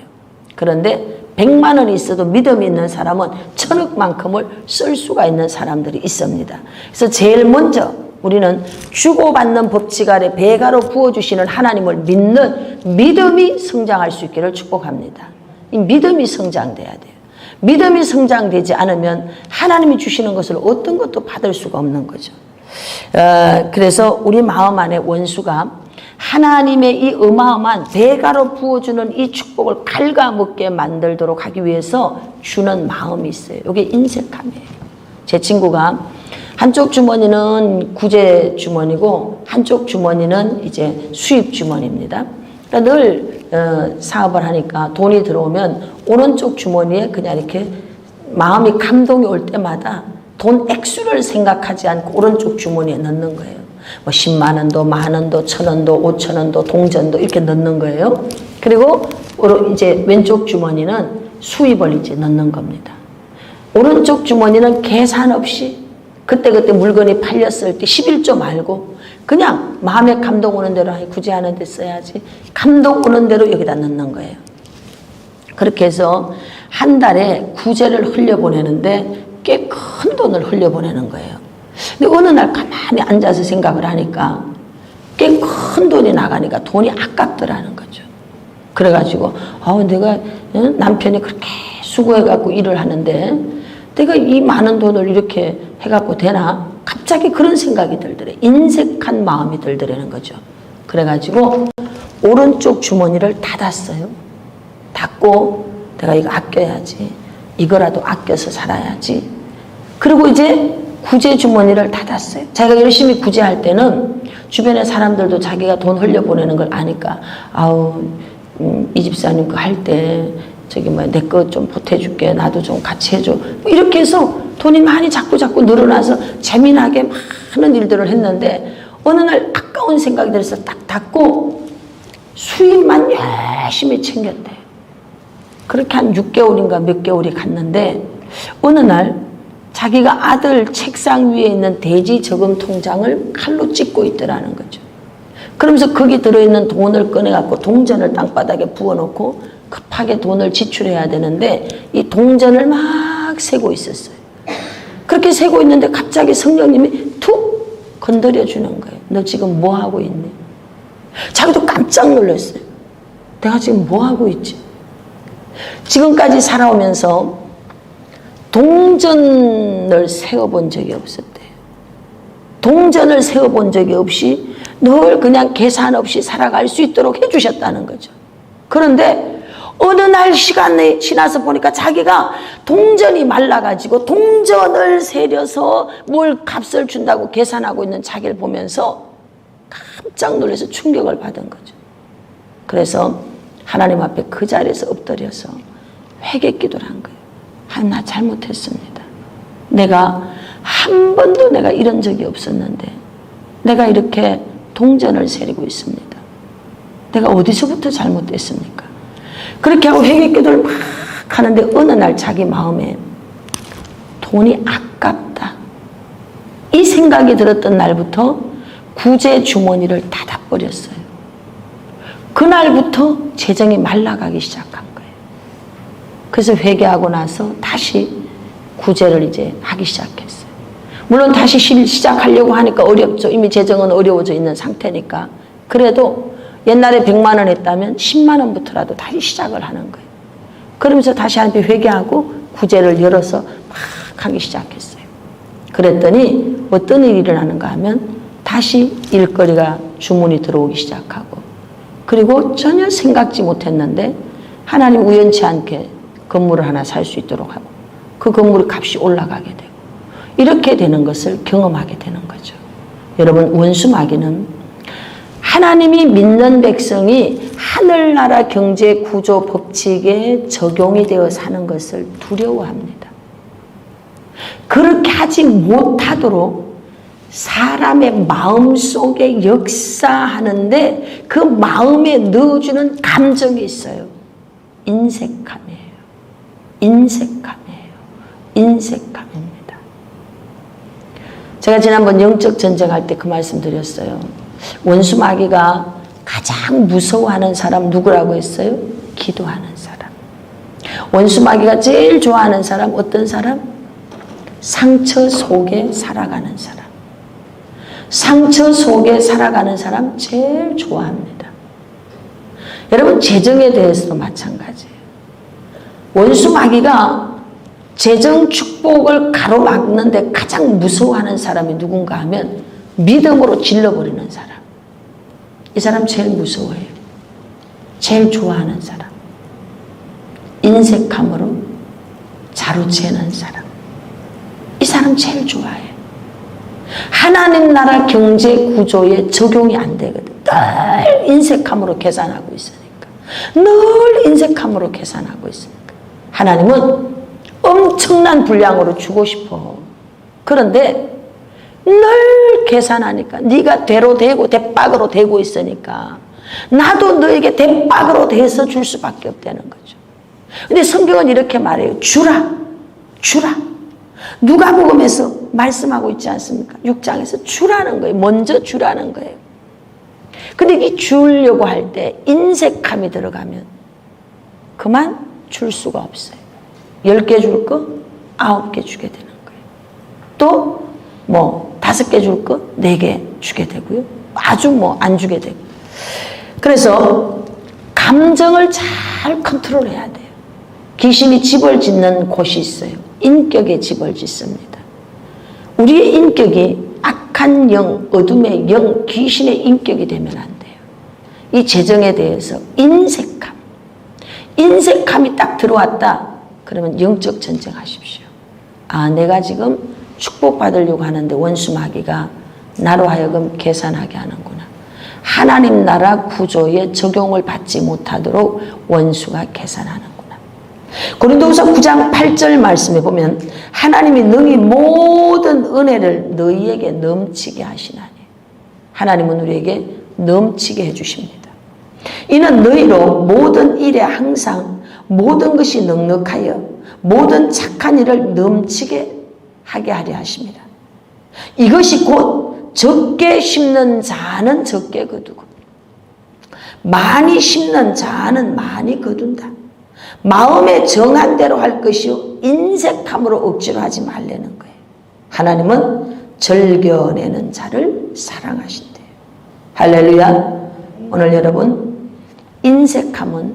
그런데 100만 원이 있어도 믿음이 있는 사람은 1000억만큼을 쓸 수가 있는 사람들이 있습니다. 그래서 제일 먼저 우리는 주고받는 법칙 아래 배가로 부어주시는 하나님을 믿는 믿음이 성장할 수 있기를 축복합니다. 이 믿음이 성장돼야 돼요. 믿음이 성장되지 않으면 하나님이 주시는 것을 어떤 것도 받을 수가 없는 거죠. 그래서 우리 마음 안에 원수가 하나님의 이 어마어마한 배가로 부어주는 이 축복을 갉아먹게 만들도록 하기 위해서 주는 마음이 있어요. 이게 인색함이에요. 제 친구가 한쪽 주머니는 구제 주머니고 한쪽 주머니는 이제 수입 주머니입니다. 그러니까 늘 사업을 하니까 돈이 들어오면 오른쪽 주머니에 그냥 이렇게 마음이 감동이 올 때마다 돈 액수를 생각하지 않고 오른쪽 주머니에 넣는 거예요. 뭐 10만 원도, 만 원도, 1000원도, 5000원도, 동전도 이렇게 넣는 거예요. 그리고 이제 왼쪽 주머니는 수입을 이제 넣는 겁니다. 오른쪽 주머니는 계산 없이 그때 물건이 팔렸을 때 11조 말고 그냥 마음에 감동 오는 대로 굳이 하는 데 써야지, 감동 오는 대로 여기다 넣는 거예요. 그렇게 해서 한 달에 구제를 흘려보내는데 꽤 큰 돈을 흘려보내는 거예요. 근데 어느 날 가만히 앉아서 생각을 하니까 꽤 큰 돈이 나가니까 돈이 아깝더라는 거죠. 그래가지고 내가 남편이 그렇게 수고해갖고 일을 하는데 내가 이 많은 돈을 이렇게 해갖고 되나? 갑자기 그런 생각이 들더래. 인색한 마음이 들더라는 거죠. 그래가지고 오른쪽 주머니를 닫았어요. 닫고 내가 이거 아껴야지. 이거라도 아껴서 살아야지. 그리고 이제 구제 주머니를 닫았어요. 자기가 열심히 구제할 때는 주변의 사람들도 자기가 돈 흘려보내는 걸 아니까 아우 이 집사님 그 할 때 저기 뭐 내 거 좀 보태줄게. 나도 좀 같이 해줘. 뭐 이렇게 해서 돈이 많이 자꾸 늘어나서 재미나게 많은 일들을 했는데 어느 날 아까운 생각이 들어서 딱 닫고 수입만 열심히 챙겼대요. 그렇게 한 6개월인가 몇 개월이 갔는데 어느 날 자기가 아들 책상 위에 있는 대지 저금 통장을 칼로 찢고 있더라는 거죠. 그러면서 거기 들어있는 돈을 꺼내갖고 동전을 땅바닥에 부어놓고 급하게 돈을 지출해야 되는데 이 동전을 막 세고 있었어요. 그렇게 세고 있는데 갑자기 성령님이 툭 건드려 주는 거예요. 너 지금 뭐 하고 있니? 자기도 깜짝 놀랐어요. 내가 지금 뭐 하고 있지? 지금까지 살아오면서 동전을 세어본 적이 없었대요. 동전을 세어본 적이 없이 늘 그냥 계산 없이 살아갈 수 있도록 해주셨다는 거죠. 그런데 어느 날 시간이 지나서 보니까 자기가 동전이 말라가지고 동전을 세려서 뭘 값을 준다고 계산하고 있는 자기를 보면서 깜짝 놀라서 충격을 받은 거죠. 그래서 하나님 앞에 그 자리에서 엎드려서 회개 기도를 한 거예요. 하나님, 나 잘못했습니다. 내가 한 번도 내가 이런 적이 없었는데 내가 이렇게 동전을 세리고 있습니다. 내가 어디서부터 잘못됐습니까? 그렇게 하고 회개 기도를 막 하는데 어느 날 자기 마음에 돈이 아깝다. 이 생각이 들었던 날부터 구제 주머니를 닫아버렸어요. 그날부터 재정이 말라가기 시작한 거예요. 그래서 회개하고 나서 다시 구제를 이제 하기 시작했어요. 물론 다시 시작하려고 하니까 어렵죠. 이미 재정은 어려워져 있는 상태니까. 그래도 옛날에 100만 원 했다면 10만 원부터라도 다시 시작을 하는 거예요. 그러면서 다시 한번 회개하고 구제를 열어서 막 하기 시작했어요. 그랬더니 어떤 일이 일어나는가 하면 다시 일거리가 주문이 들어오기 시작하고 그리고 전혀 생각지 못했는데 하나님 우연치 않게 건물을 하나 살 수 있도록 하고 그 건물의 값이 올라가게 되고 이렇게 되는 것을 경험하게 되는 거죠. 여러분, 원수마귀는 하나님이 믿는 백성이 하늘나라 경제 구조 법칙에 적용이 되어 사는 것을 두려워합니다. 그렇게 하지 못하도록 사람의 마음 속에 역사하는데 그 마음에 넣어주는 감정이 있어요. 인색함이에요. 인색함입니다. 제가 지난번 영적 전쟁할 때 그 말씀 드렸어요. 원수 마귀가 가장 무서워하는 사람 누구라고 했어요? 기도하는 사람. 원수 마귀가 제일 좋아하는 사람 어떤 사람? 상처 속에 살아가는 사람. 상처 속에 살아가는 사람 제일 좋아합니다. 여러분, 재정에 대해서도 마찬가지예요. 원수 마귀가 재정 축복을 가로막는데 가장 무서워하는 사람이 누군가 하면 믿음으로 질러버리는 사람. 이 사람 제일 무서워해요. 제일 좋아하는 사람. 인색함으로 자루채는 사람. 이 사람 제일 좋아해요. 하나님 나라 경제 구조에 적용이 안 되거든. 늘 인색함으로 계산하고 있으니까. 늘 인색함으로 계산하고 있으니까. 하나님은 엄청난 분량으로 주고 싶어. 그런데 늘 계산하니까 네가 대로 되고 대박으로 되고 있으니까 나도 너에게 대박으로 돼서 줄 수밖에 없다는 거죠. 근데 성경은 이렇게 말해요. 주라. 누가복음에서 말씀하고 있지 않습니까? 6장에서 주라는 거예요. 먼저 주라는 거예요. 근데 이 주려고 할 때 인색함이 들어가면 그만 줄 수가 없어요. 10개 줄 거 9개 주게 되는 거예요. 또 5개 줄 거 4개 주게 되고요. 아주 안 주게 되고. 그래서 감정을 잘 컨트롤해야 돼요. 귀신이 집을 짓는 곳이 있어요. 인격에 집을 짓습니다. 우리의 인격이 악한 영, 어둠의 영, 귀신의 인격이 되면 안 돼요. 이 재정에 대해서 인색함이 딱 들어왔다. 그러면 영적 전쟁하십시오. 아, 내가 지금 축복받으려고 하는데 원수 마귀가 나로 하여금 계산하게 하는구나. 하나님 나라 구조에 적용을 받지 못하도록 원수가 계산하는구나. 고린도후서 9장 8절 말씀에 보면 하나님이 능히 모든 은혜를 너희에게 넘치게 하시나니. 하나님은 우리에게 넘치게 해주십니다. 이는 너희로 모든 일에 항상 모든 것이 넉넉하여 모든 착한 일을 넘치게 하게 하려 하십니다. 이것이 곧 적게 심는 자는 적게 거두고 많이 심는 자는 많이 거둔다. 마음에 정한 대로 할 것이요 인색함으로 억지로 하지 말라는 거예요. 하나님은 절겨내는 자를 사랑하신대요. 할렐루야. 오늘 여러분, 인색함은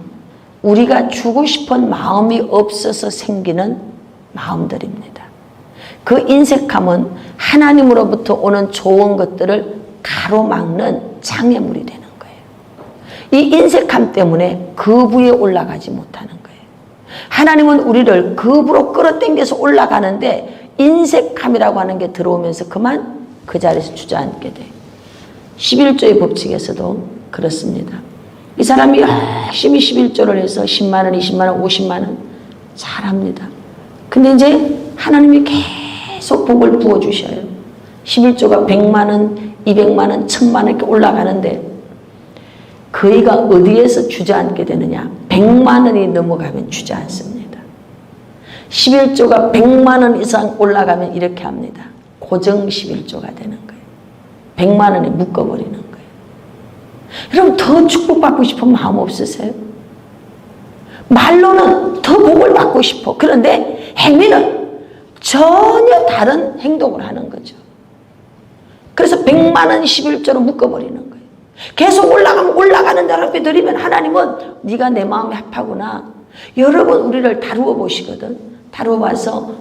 우리가 주고 싶은 마음이 없어서 생기는 마음들입니다. 그 인색함은 하나님으로부터 오는 좋은 것들을 가로막는 장애물이 되는 거예요. 이 인색함 때문에 거부에 올라가지 못하는 거예요. 하나님은 우리를 겁으로 끌어당겨서 올라가는데 인색함이라고 하는 게 들어오면서 그만 그 자리에서 주저앉게 돼요. 11조의 법칙에서도 그렇습니다. 이 사람이 열심히 11조를 해서 10만 원, 20만 원, 50만 원 잘합니다. 근데 이제 하나님이 계속 복을 부어주셔요. 11조가 100만 원, 200만 원, 1000만 원 이렇게 올라가는데 그이가 어디에서 주저앉게 되느냐? 100만 원이 넘어가면 주저앉습니다. 11조가 100만 원 이상 올라가면 이렇게 합니다. 고정 11조가 되는 거예요. 100만 원에 묶어버리는 거예요. 여러분, 더 축복받고 싶은 마음 없으세요? 말로는 더 복을 받고 싶어. 그런데 행위는 전혀 다른 행동을 하는 거죠. 그래서 100만 원 11조로 묶어버리는 거예요. 계속 올라가면 올라가는 대로 앞에 드리면 하나님은 네가 내 마음에 합하구나. 여러 번 우리를 다루어 보시거든. 다루어 봐서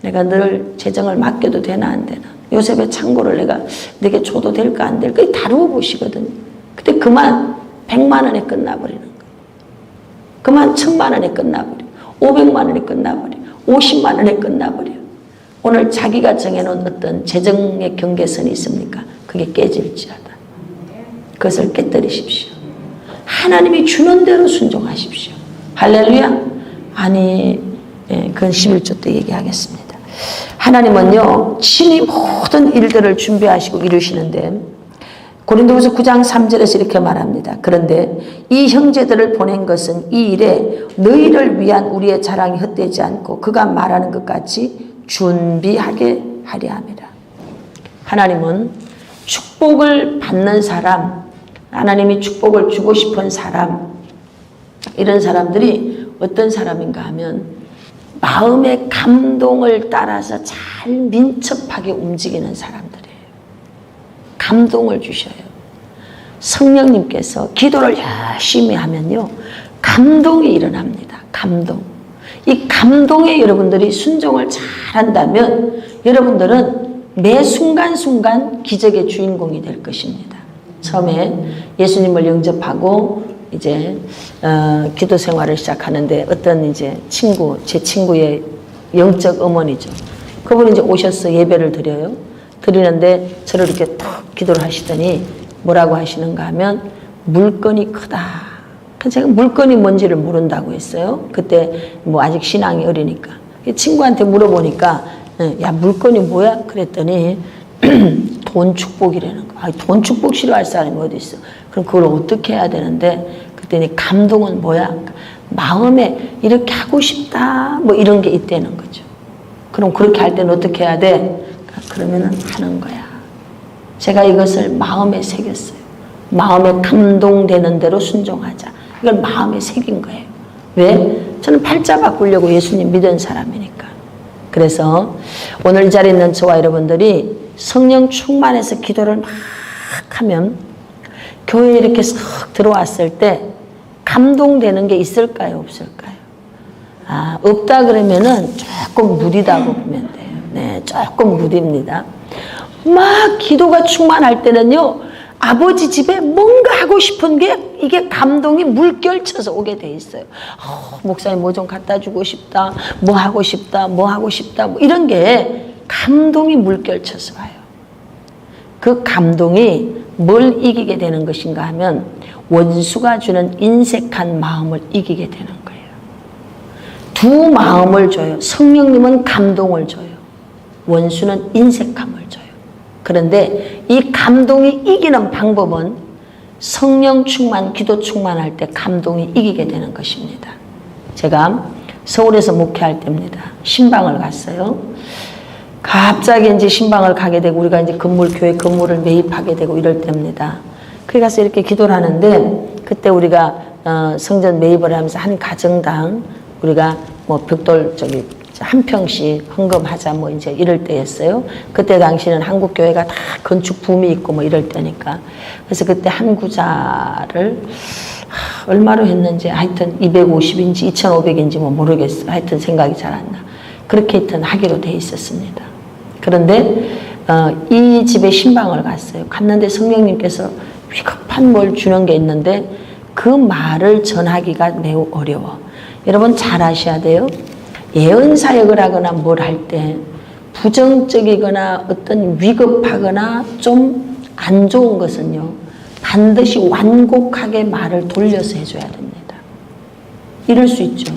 내가 늘 재정을 맡겨도 되나 안 되나. 요셉의 창고를 내가 내게 줘도 될까 안 될까 다루어 보시거든요. 근데 그만 100만 원에 끝나버리는 거예요. 그만 1000만 원에 끝나버려. 500만 원에 끝나버려. 50만 원에 끝나버려. 오늘 자기가 정해놓은 어떤 재정의 경계선이 있습니까? 그게 깨질지어다. 그것을 깨뜨리십시오. 하나님이 주는 대로 순종하십시오. 할렐루야. 아니, 그건 11조 때 얘기하겠습니다. 하나님은요, 친히 모든 일들을 준비하시고 이루시는데 고린도후서 9장 3절에서 이렇게 말합니다. 그런데 이 형제들을 보낸 것은 이 일에 너희를 위한 우리의 자랑이 헛되지 않고 그가 말하는 것 같이 준비하게 하려 함이라. 하나님은 축복을 받는 사람, 하나님이 축복을 주고 싶은 사람, 이런 사람들이 어떤 사람인가 하면 마음의 감동을 따라서 잘 민첩하게 움직이는 사람들이에요. 감동을 주셔요. 성령님께서 기도를 열심히 하면요, 감동이 일어납니다. 감동. 이 감동에 여러분들이 순종을 잘한다면 여러분들은 매 순간순간 기적의 주인공이 될 것입니다. 처음에 예수님을 영접하고 이제 기도 생활을 시작하는데 어떤 이제 제 친구의 영적 어머니죠. 그분이 이제 오셔서 예배를 드려요. 드리는데 저를 이렇게 탁 기도를 하시더니 뭐라고 하시는가 하면 물건이 크다. 제가 물건이 뭔지를 모른다고 했어요. 그때 뭐 아직 신앙이 어리니까. 친구한테 물어보니까 야, 물건이 뭐야? 그랬더니 돈 축복이라는 거. 아, 돈 축복 싫어할 사람이 어디 있어? 그럼 그걸 어떻게 해야 되는데? 그랬더니 감동은 뭐야? 마음에 이렇게 하고 싶다. 뭐 이런 게 있다는 거죠. 그럼 그렇게 할 때는 어떻게 해야 돼? 그러면은 하는 거야. 제가 이것을 마음에 새겼어요. 마음에 감동되는 대로 순종하자. 이걸 마음에 새긴 거예요. 왜? 저는 팔자 바꾸려고 예수님 믿은 사람이니까. 그래서 오늘 이 자리에 있는 저와 여러분들이 성령 충만해서 기도를 막 하면 교회에 이렇게 싹 들어왔을 때 감동되는 게 있을까요? 없을까요? 아, 없다 그러면은 조금 무디다고 보면 돼요. 네, 조금 무디입니다. 막 기도가 충만할 때는요, 아버지 집에 뭔가 하고 싶은 게 이게 감동이 물결쳐서 오게 돼 있어요. 목사님 뭐 좀 갖다 주고 싶다, 뭐 하고 싶다, 뭐 하고 싶다, 뭐 이런 게 감동이 물결쳐서 와요. 그 감동이 뭘 이기게 되는 것인가 하면 원수가 주는 인색한 마음을 이기게 되는 거예요. 두 마음을 줘요. 성령님은 감동을 줘요. 원수는 인색함을 줘요. 그런데 이 감동이 이기는 방법은 성령 충만, 기도 충만할 때 감동이 이기게 되는 것입니다. 제가 서울에서 목회할 때입니다. 신방을 갔어요. 갑자기 이제 신방을 가게 되고 우리가 이제 교회 건물을 매입하게 되고 이럴 때입니다. 그래 가서 이렇게 기도를 하는데 그때 우리가 성전 매입을 하면서 한 가정당 우리가 뭐 벽돌 한 평씩 헌금하자 뭐 이제 이럴 때였어요. 그때 당시는 한국 교회가 다 건축 붐이 있고 뭐 이럴 때니까. 그래서 그때 한 구자를 얼마로 했는지 하여튼 250인지 2,500인지 뭐 모르겠어요. 하여튼 생각이 잘 안 나. 그렇게 하여튼 하기로 돼 있었습니다. 그런데 이 집에 신방을 갔어요. 갔는데 성령님께서 위급한 뭘 주는 게 있는데 그 말을 전하기가 매우 어려워. 여러분 잘 아셔야 돼요. 예언 사역을 하거나 뭘 할 때 부정적이거나 어떤 위급하거나 좀 안 좋은 것은요, 반드시 완곡하게 말을 돌려서 해줘야 됩니다. 이럴 수 있죠.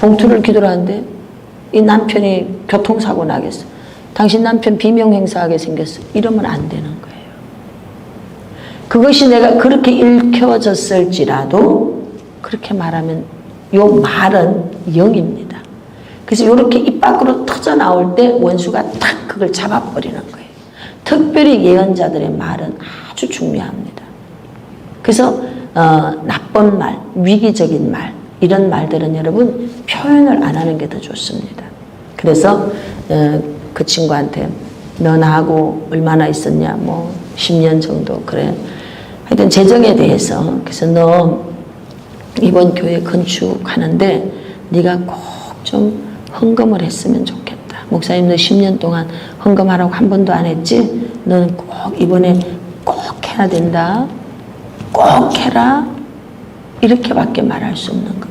봉투를 기도를 하는데 이 남편이 교통사고 나겠어. 당신 남편 비명행사하게 생겼어. 이러면 안 되는 거예요. 그것이 내가 그렇게 읽혀졌을지라도 그렇게 말하면 요 말은 영입니다. 그래서 이렇게 입 밖으로 터져 나올 때 원수가 탁 그걸 잡아버리는 거예요. 특별히 예언자들의 말은 아주 중요합니다. 그래서 나쁜 말, 위기적인 말 이런 말들은 여러분 표현을 안 하는 게 더 좋습니다. 그래서 그 친구한테 너 나하고 얼마나 있었냐 뭐 10년 정도 그래. 하여튼 재정에 대해서 그래서 너 이번 교회 건축하는데 네가 꼭 좀 헌금을 했으면 좋겠다. 목사님 너 10년 동안 헌금하라고 한 번도 안 했지? 너는 꼭 이번에 꼭 해야 된다. 꼭 해라. 이렇게밖에 말할 수 없는 거.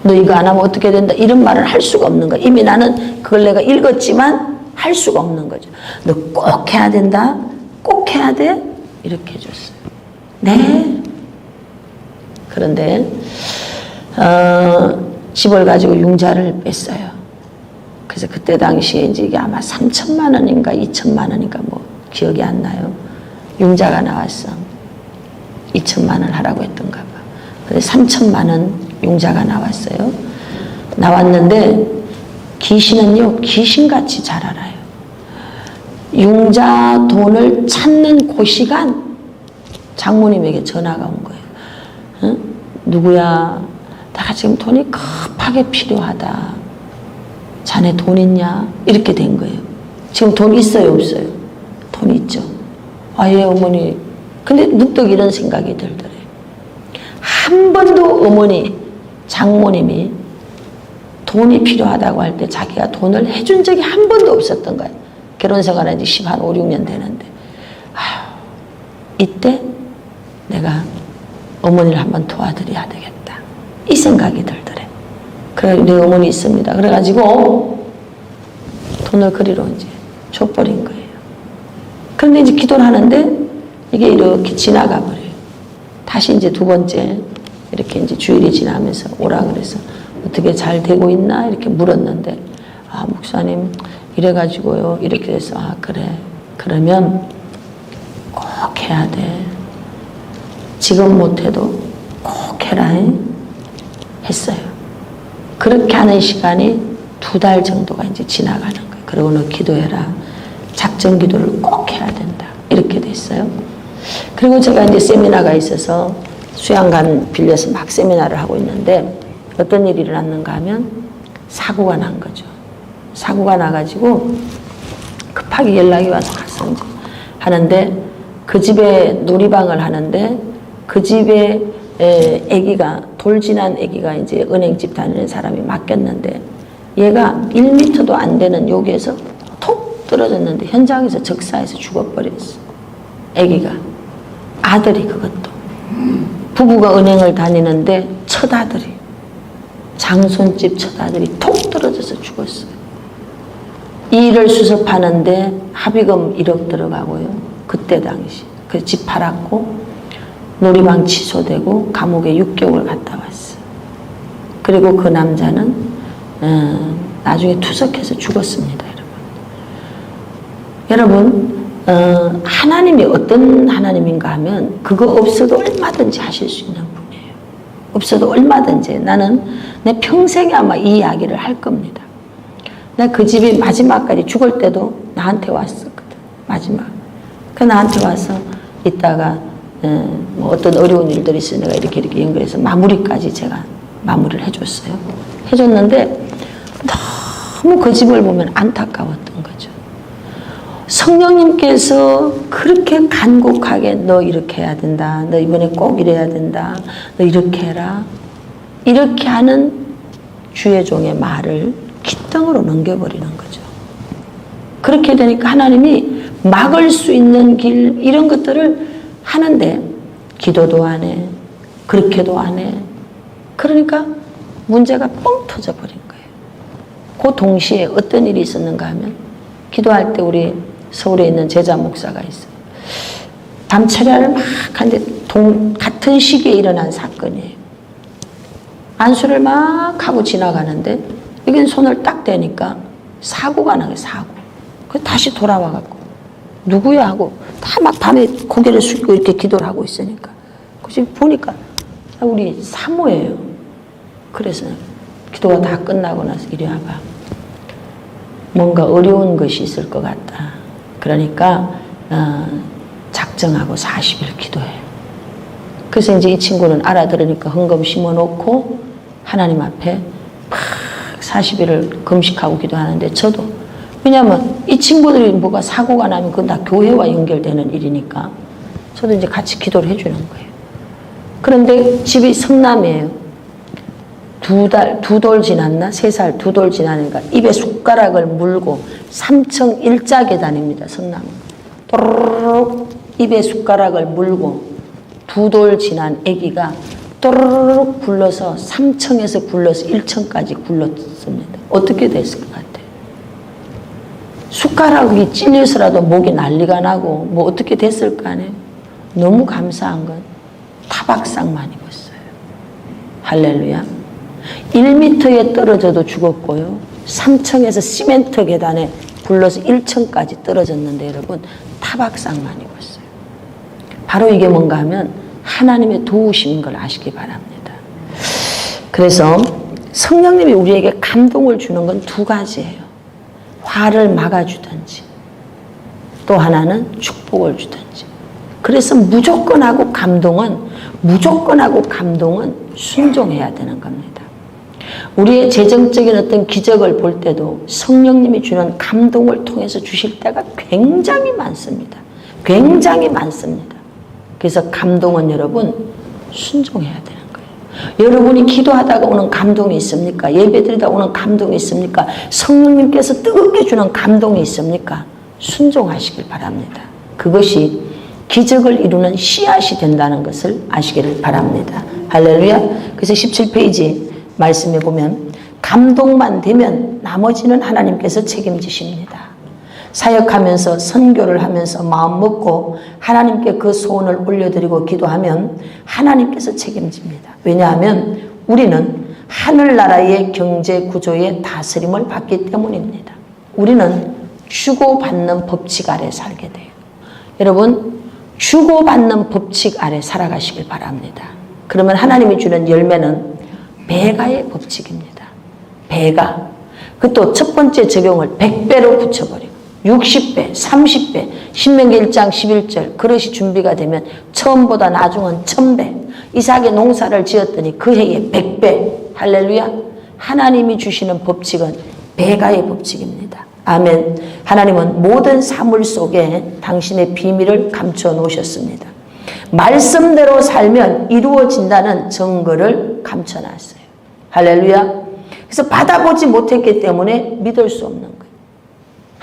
너 이거 안 하면 어떻게 된다. 이런 말을 할 수가 없는 거. 이미 나는 그걸 내가 읽었지만 할 수가 없는 거죠. 너 꼭 해야 된다. 꼭 해야 돼. 이렇게 해줬어요. 네. 그런데 집을 가지고 융자를 뺐어요. 그래서 그때 당시에 이제 이게 아마 3천만 원인가 2천만 원인가 뭐 기억이 안 나요. 융자가 나왔어. 2천만 원 하라고 했던가 봐. 그래서 3천만 원 융자가 나왔어요. 나왔는데 귀신은요 귀신같이 잘 알아요. 융자 돈을 찾는 그 시간 장모님에게 전화가 온 거예요. 응? 누구야? 내가 지금 돈이 급하게 필요하다. 자네 돈 있냐? 이렇게 된 거예요. 지금 돈 있어요? 없어요? 돈 있죠. 아, 예, 어머니. 근데 문득 이런 생각이 들더래요. 한 번도 어머니, 장모님이 돈이 필요하다고 할 때 자기가 돈을 해준 적이 한 번도 없었던 거예요. 결혼 생활한 지 5, 6년 되는데. 아휴, 이때 내가 어머니를 한번 도와드려야 되겠다. 이 생각이 들더래. 그래, 내 어머니 있습니다. 그래가지고 돈을 그리로 이제 줘버린 거예요. 그런데 이제 기도를 하는데 이게 이렇게 지나가 버려요. 다시 이제 두 번째 이렇게 이제 주일이 지나면서 오라 그래서 어떻게 잘 되고 있나 이렇게 물었는데 아, 목사님 이래가지고요. 이렇게 해서 아, 그래. 그러면 꼭 해야 돼. 지금 못해도 꼭 해라. 했어요. 그렇게 하는 시간이 2달 정도가 이제 지나가는 거예요. 그리고 너 기도해라. 작전 기도를 꼭 해야 된다. 이렇게 됐어요. 그리고 제가 이제 세미나가 있어서 수양관 빌려서 막 세미나를 하고 있는데 어떤 일이 일어났는가 하면 사고가 난 거죠. 사고가 나가지고 급하게 연락이 와서 가서 이제 하는데 그 집에 놀이방을 하는데 그 집에 아기가 돌진한 아기가 이제 은행집 다니는 사람이 맡겼는데 얘가 1m도 안 되는 여기에서 톡 떨어졌는데 현장에서 적사해서 죽어버렸어. 아기가. 아들이 그것도. 부부가 은행을 다니는데 첫 아들이, 장손집 첫 아들이 톡 떨어져서 죽었어요. 이 일을 수습하는데 합의금 1억 들어가고요. 그때 당시. 그래서 집 팔았고 놀이방 취소되고 감옥에 6개월 갔다 왔어요. 그리고 그 남자는 나중에 투석해서 죽었습니다. 여러분, 하나님이 어떤 하나님인가 하면 그거 없어도 얼마든지 하실 수 있는 분이에요. 없어도 얼마든지. 나는 내 평생에 아마 이 이야기를 할 겁니다. 나 그 집이 마지막까지 죽을 때도 나한테 왔었거든. 마지막. 그 나한테 와서 있다가 뭐 어떤 어려운 일들이 있어 내가 이렇게 연결해서 마무리까지 제가 마무리를 해줬어요. 해줬는데 너무 그 집을 보면 안타까웠던 거죠. 성령님께서 그렇게 간곡하게 너 이렇게 해야 된다. 너 이번에 꼭 이래야 된다. 너 이렇게 해라. 이렇게 하는 주의 종의 말을 귓등으로 넘겨버리는 거죠. 그렇게 되니까 하나님이 막을 수 있는 길 이런 것들을 하는데 기도도 안 해. 그렇게도 안 해. 그러니까 문제가 뻥 터져버린 거예요. 그 동시에 어떤 일이 있었는가 하면 기도할 때 우리 서울에 있는 제자 목사가 있어요. 밤철야를 막 하는데 같은 시기에 일어난 사건이에요. 안수를 막 하고 지나가는데 여긴 손을 딱 대니까 사고가 나요. 사고. 그래서 다시 돌아와갖고 누구야 하고 다 막 밤에 고개를 숙이고 이렇게 기도를 하고 있으니까 그래서 보니까 우리 사모예요. 그래서 기도가 다 끝나고 나서 이리 와봐. 뭔가 어려운 것이 있을 것 같다. 그러니까 작정하고 40일 기도해. 그래서 이제 이 친구는 알아들으니까 헌금 심어놓고 하나님 앞에 막 40일을 금식하고 기도하는데 저도 왜냐하면 이 친구들이 뭐가 사고가 나면 그건 다 교회와 연결되는 일이니까 저도 이제 같이 기도를 해주는 거예요. 그런데 집이 성남이에요. 두 돌 지났나? 3살 2돌 지나니까 입에 숟가락을 물고 3층 1자 계단입니다. 성남은. 또르륵 입에 숟가락을 물고 2돌 지난 아기가 또르륵 굴러서 3층에서 굴러서 1층까지 굴렀습니다. 어떻게 됐을 것 같아요? 숟가락이 찔려서라도 목이 난리가 나고 뭐 어떻게 됐을 거 아니에요? 너무 감사한 건 타박상만 입었어요. 할렐루야. 1m에 떨어져도 죽었고요. 3층에서 시멘트 계단에 굴러서 1층까지 떨어졌는데 여러분 타박상만 입었어요. 바로 이게 뭔가 하면 하나님의 도우심인 걸 아시기 바랍니다. 그래서 성령님이 우리에게 감동을 주는 건 2가지예요. 화를 막아주든지 또 하나는 축복을 주든지. 그래서 무조건 하고 감동은 순종해야 되는 겁니다. 우리의 재정적인 어떤 기적을 볼 때도 성령님이 주는 감동을 통해서 주실 때가 굉장히 많습니다. 굉장히 많습니다. 그래서 감동은 여러분 순종해야 되는 거예요. 여러분이 기도하다가 오는 감동이 있습니까? 예배드리다 오는 감동이 있습니까? 성령님께서 뜨겁게 주는 감동이 있습니까? 순종하시길 바랍니다. 그것이 기적을 이루는 씨앗이 된다는 것을 아시기를 바랍니다. 할렐루야. 그래서 17페이지 말씀해 보면 감동만 되면 나머지는 하나님께서 책임지십니다. 사역하면서 선교를 하면서 마음 먹고 하나님께 그 소원을 올려드리고 기도하면 하나님께서 책임집니다. 왜냐하면 우리는 하늘나라의 경제 구조의 다스림을 받기 때문입니다. 우리는 주고받는 법칙 아래 살게 돼요. 여러분 주고받는 법칙 아래 살아가시길 바랍니다. 그러면 하나님이 주는 열매는 배가의 법칙입니다. 배가. 그것도 첫 번째 적용을 100배로 붙여버리고 60배, 30배, 신명기 1장 11절 그릇이 준비가 되면 처음보다 나중은 1000배. 이삭의 농사를 지었더니 그 해에 100배. 할렐루야. 하나님이 주시는 법칙은 배가의 법칙입니다. 아멘. 하나님은 모든 사물 속에 당신의 비밀을 감춰 놓으셨습니다. 말씀대로 살면 이루어진다는 증거를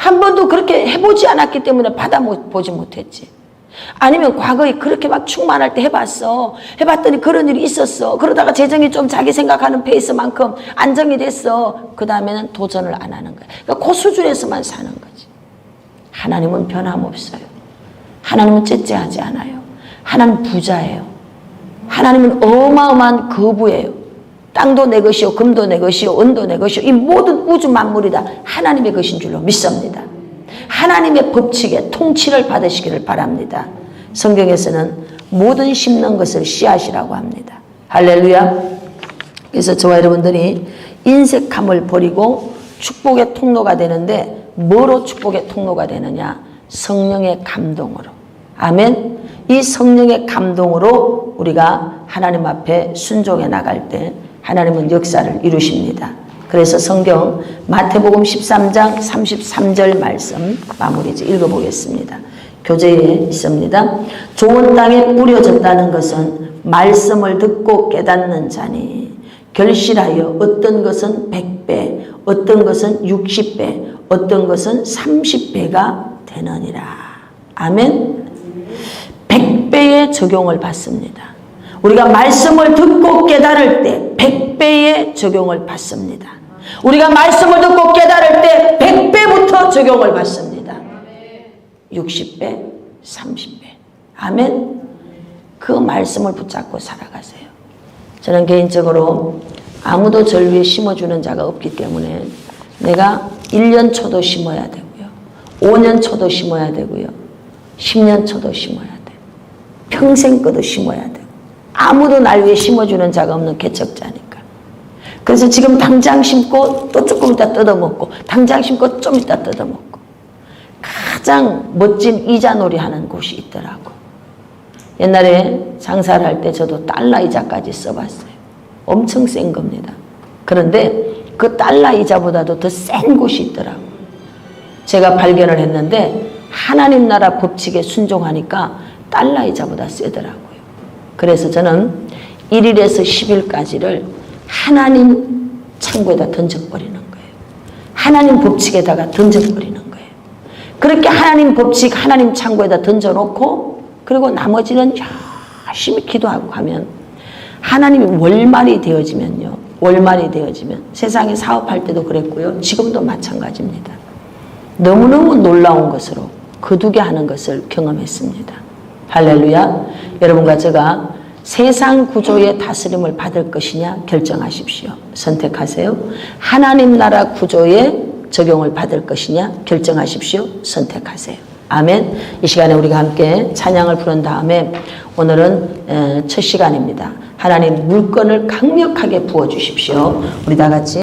한 번도 그렇게 해보지 않았기 때문에 받아보지 못했지. 아니면 과거에 그렇게 막 충만할 때 해봤어. 해봤더니 그런 일이 있었어. 그러다가 재정이 좀 자기 생각하는 페이스만큼 안정이 됐어. 그 다음에는 도전을 안 하는 거야. 그러니까 그 수준에서만 사는 거지. 하나님은 변함없어요. 하나님은 째째하지 않아요. 하나님은 부자예요. 하나님은 어마어마한 거부예요. 땅도 내 것이요, 금도 내 것이요, 은도 내 것이요, 이 모든 우주 만물이 다 하나님의 것인 줄로 믿습니다. 하나님의 법칙에 통치를 받으시기를 바랍니다. 성경에서는 모든 심는 것을 씨앗이라고 합니다. 할렐루야. 그래서 저와 여러분들이 인색함을 버리고 축복의 통로가 되는데, 뭐로 축복의 통로가 되느냐? 성령의 감동으로. 아멘. 이 성령의 감동으로 우리가 하나님 앞에 순종해 나갈 때 하나님은 역사를 이루십니다. 그래서 성경 마태복음 13장 33절 말씀 마무리 읽어보겠습니다. 교재에 있습니다. 좋은 땅에 뿌려졌다는 것은 말씀을 듣고 깨닫는 자니 결실하여 어떤 것은 100배, 어떤 것은 60배, 어떤 것은 30배가 되느니라. 아멘. 100배의 적용을 받습니다. 우리가 말씀을 듣고 깨달을 때 100배의 적용을 받습니다. 우리가 말씀을 듣고 깨달을 때 100배부터 적용을 받습니다. 60배, 30배. 아멘. 그 말씀을 붙잡고 살아가세요. 저는 개인적으로 아무도 절 위에 심어주는 자가 없기 때문에 내가 1년 초도 심어야 되고요. 5년 초도 심어야 되고요. 10년 초도 심어야 돼요. 평생 거도 심어야 돼요. 아무도 날 위해 심어주는 자가 없는 개척자니까. 그래서 지금 당장 심고 또 조금 있다 뜯어먹고, 당장 심고 좀 있다 뜯어먹고, 가장 멋진 이자놀이 하는 곳이 있더라고. 옛날에 장사를 할 때 저도 달러 이자까지 써봤어요. 엄청 센 겁니다. 그런데 그 달러 이자보다도 더 센 곳이 있더라고. 제가 발견을 했는데 하나님 나라 법칙에 순종하니까 달러 이자보다 세더라고요. 그래서 저는 1일에서 10일까지를 하나님 창고에다 던져버리는 거예요. 하나님 법칙에다가 던져버리는 거예요. 그렇게 하나님 법칙, 하나님 창고에다 던져놓고, 그리고 나머지는 열심히 기도하고 하면, 하나님이 월말이 되어지면요, 월말이 되어지면, 세상에 사업할 때도 그랬고요, 지금도 마찬가지입니다. 너무너무 놀라운 것으로 거두게 하는 것을 경험했습니다. 할렐루야. 여러분과 제가 세상 구조의 다스림을 받을 것이냐 결정하십시오. 선택하세요. 하나님 나라 구조의 적용을 받을 것이냐 결정하십시오. 선택하세요. 아멘. 이 시간에 우리가 함께 찬양을 부른 다음에 오늘은 첫 시간입니다. 하나님 물건을 강력하게 부어주십시오. 우리 다 같이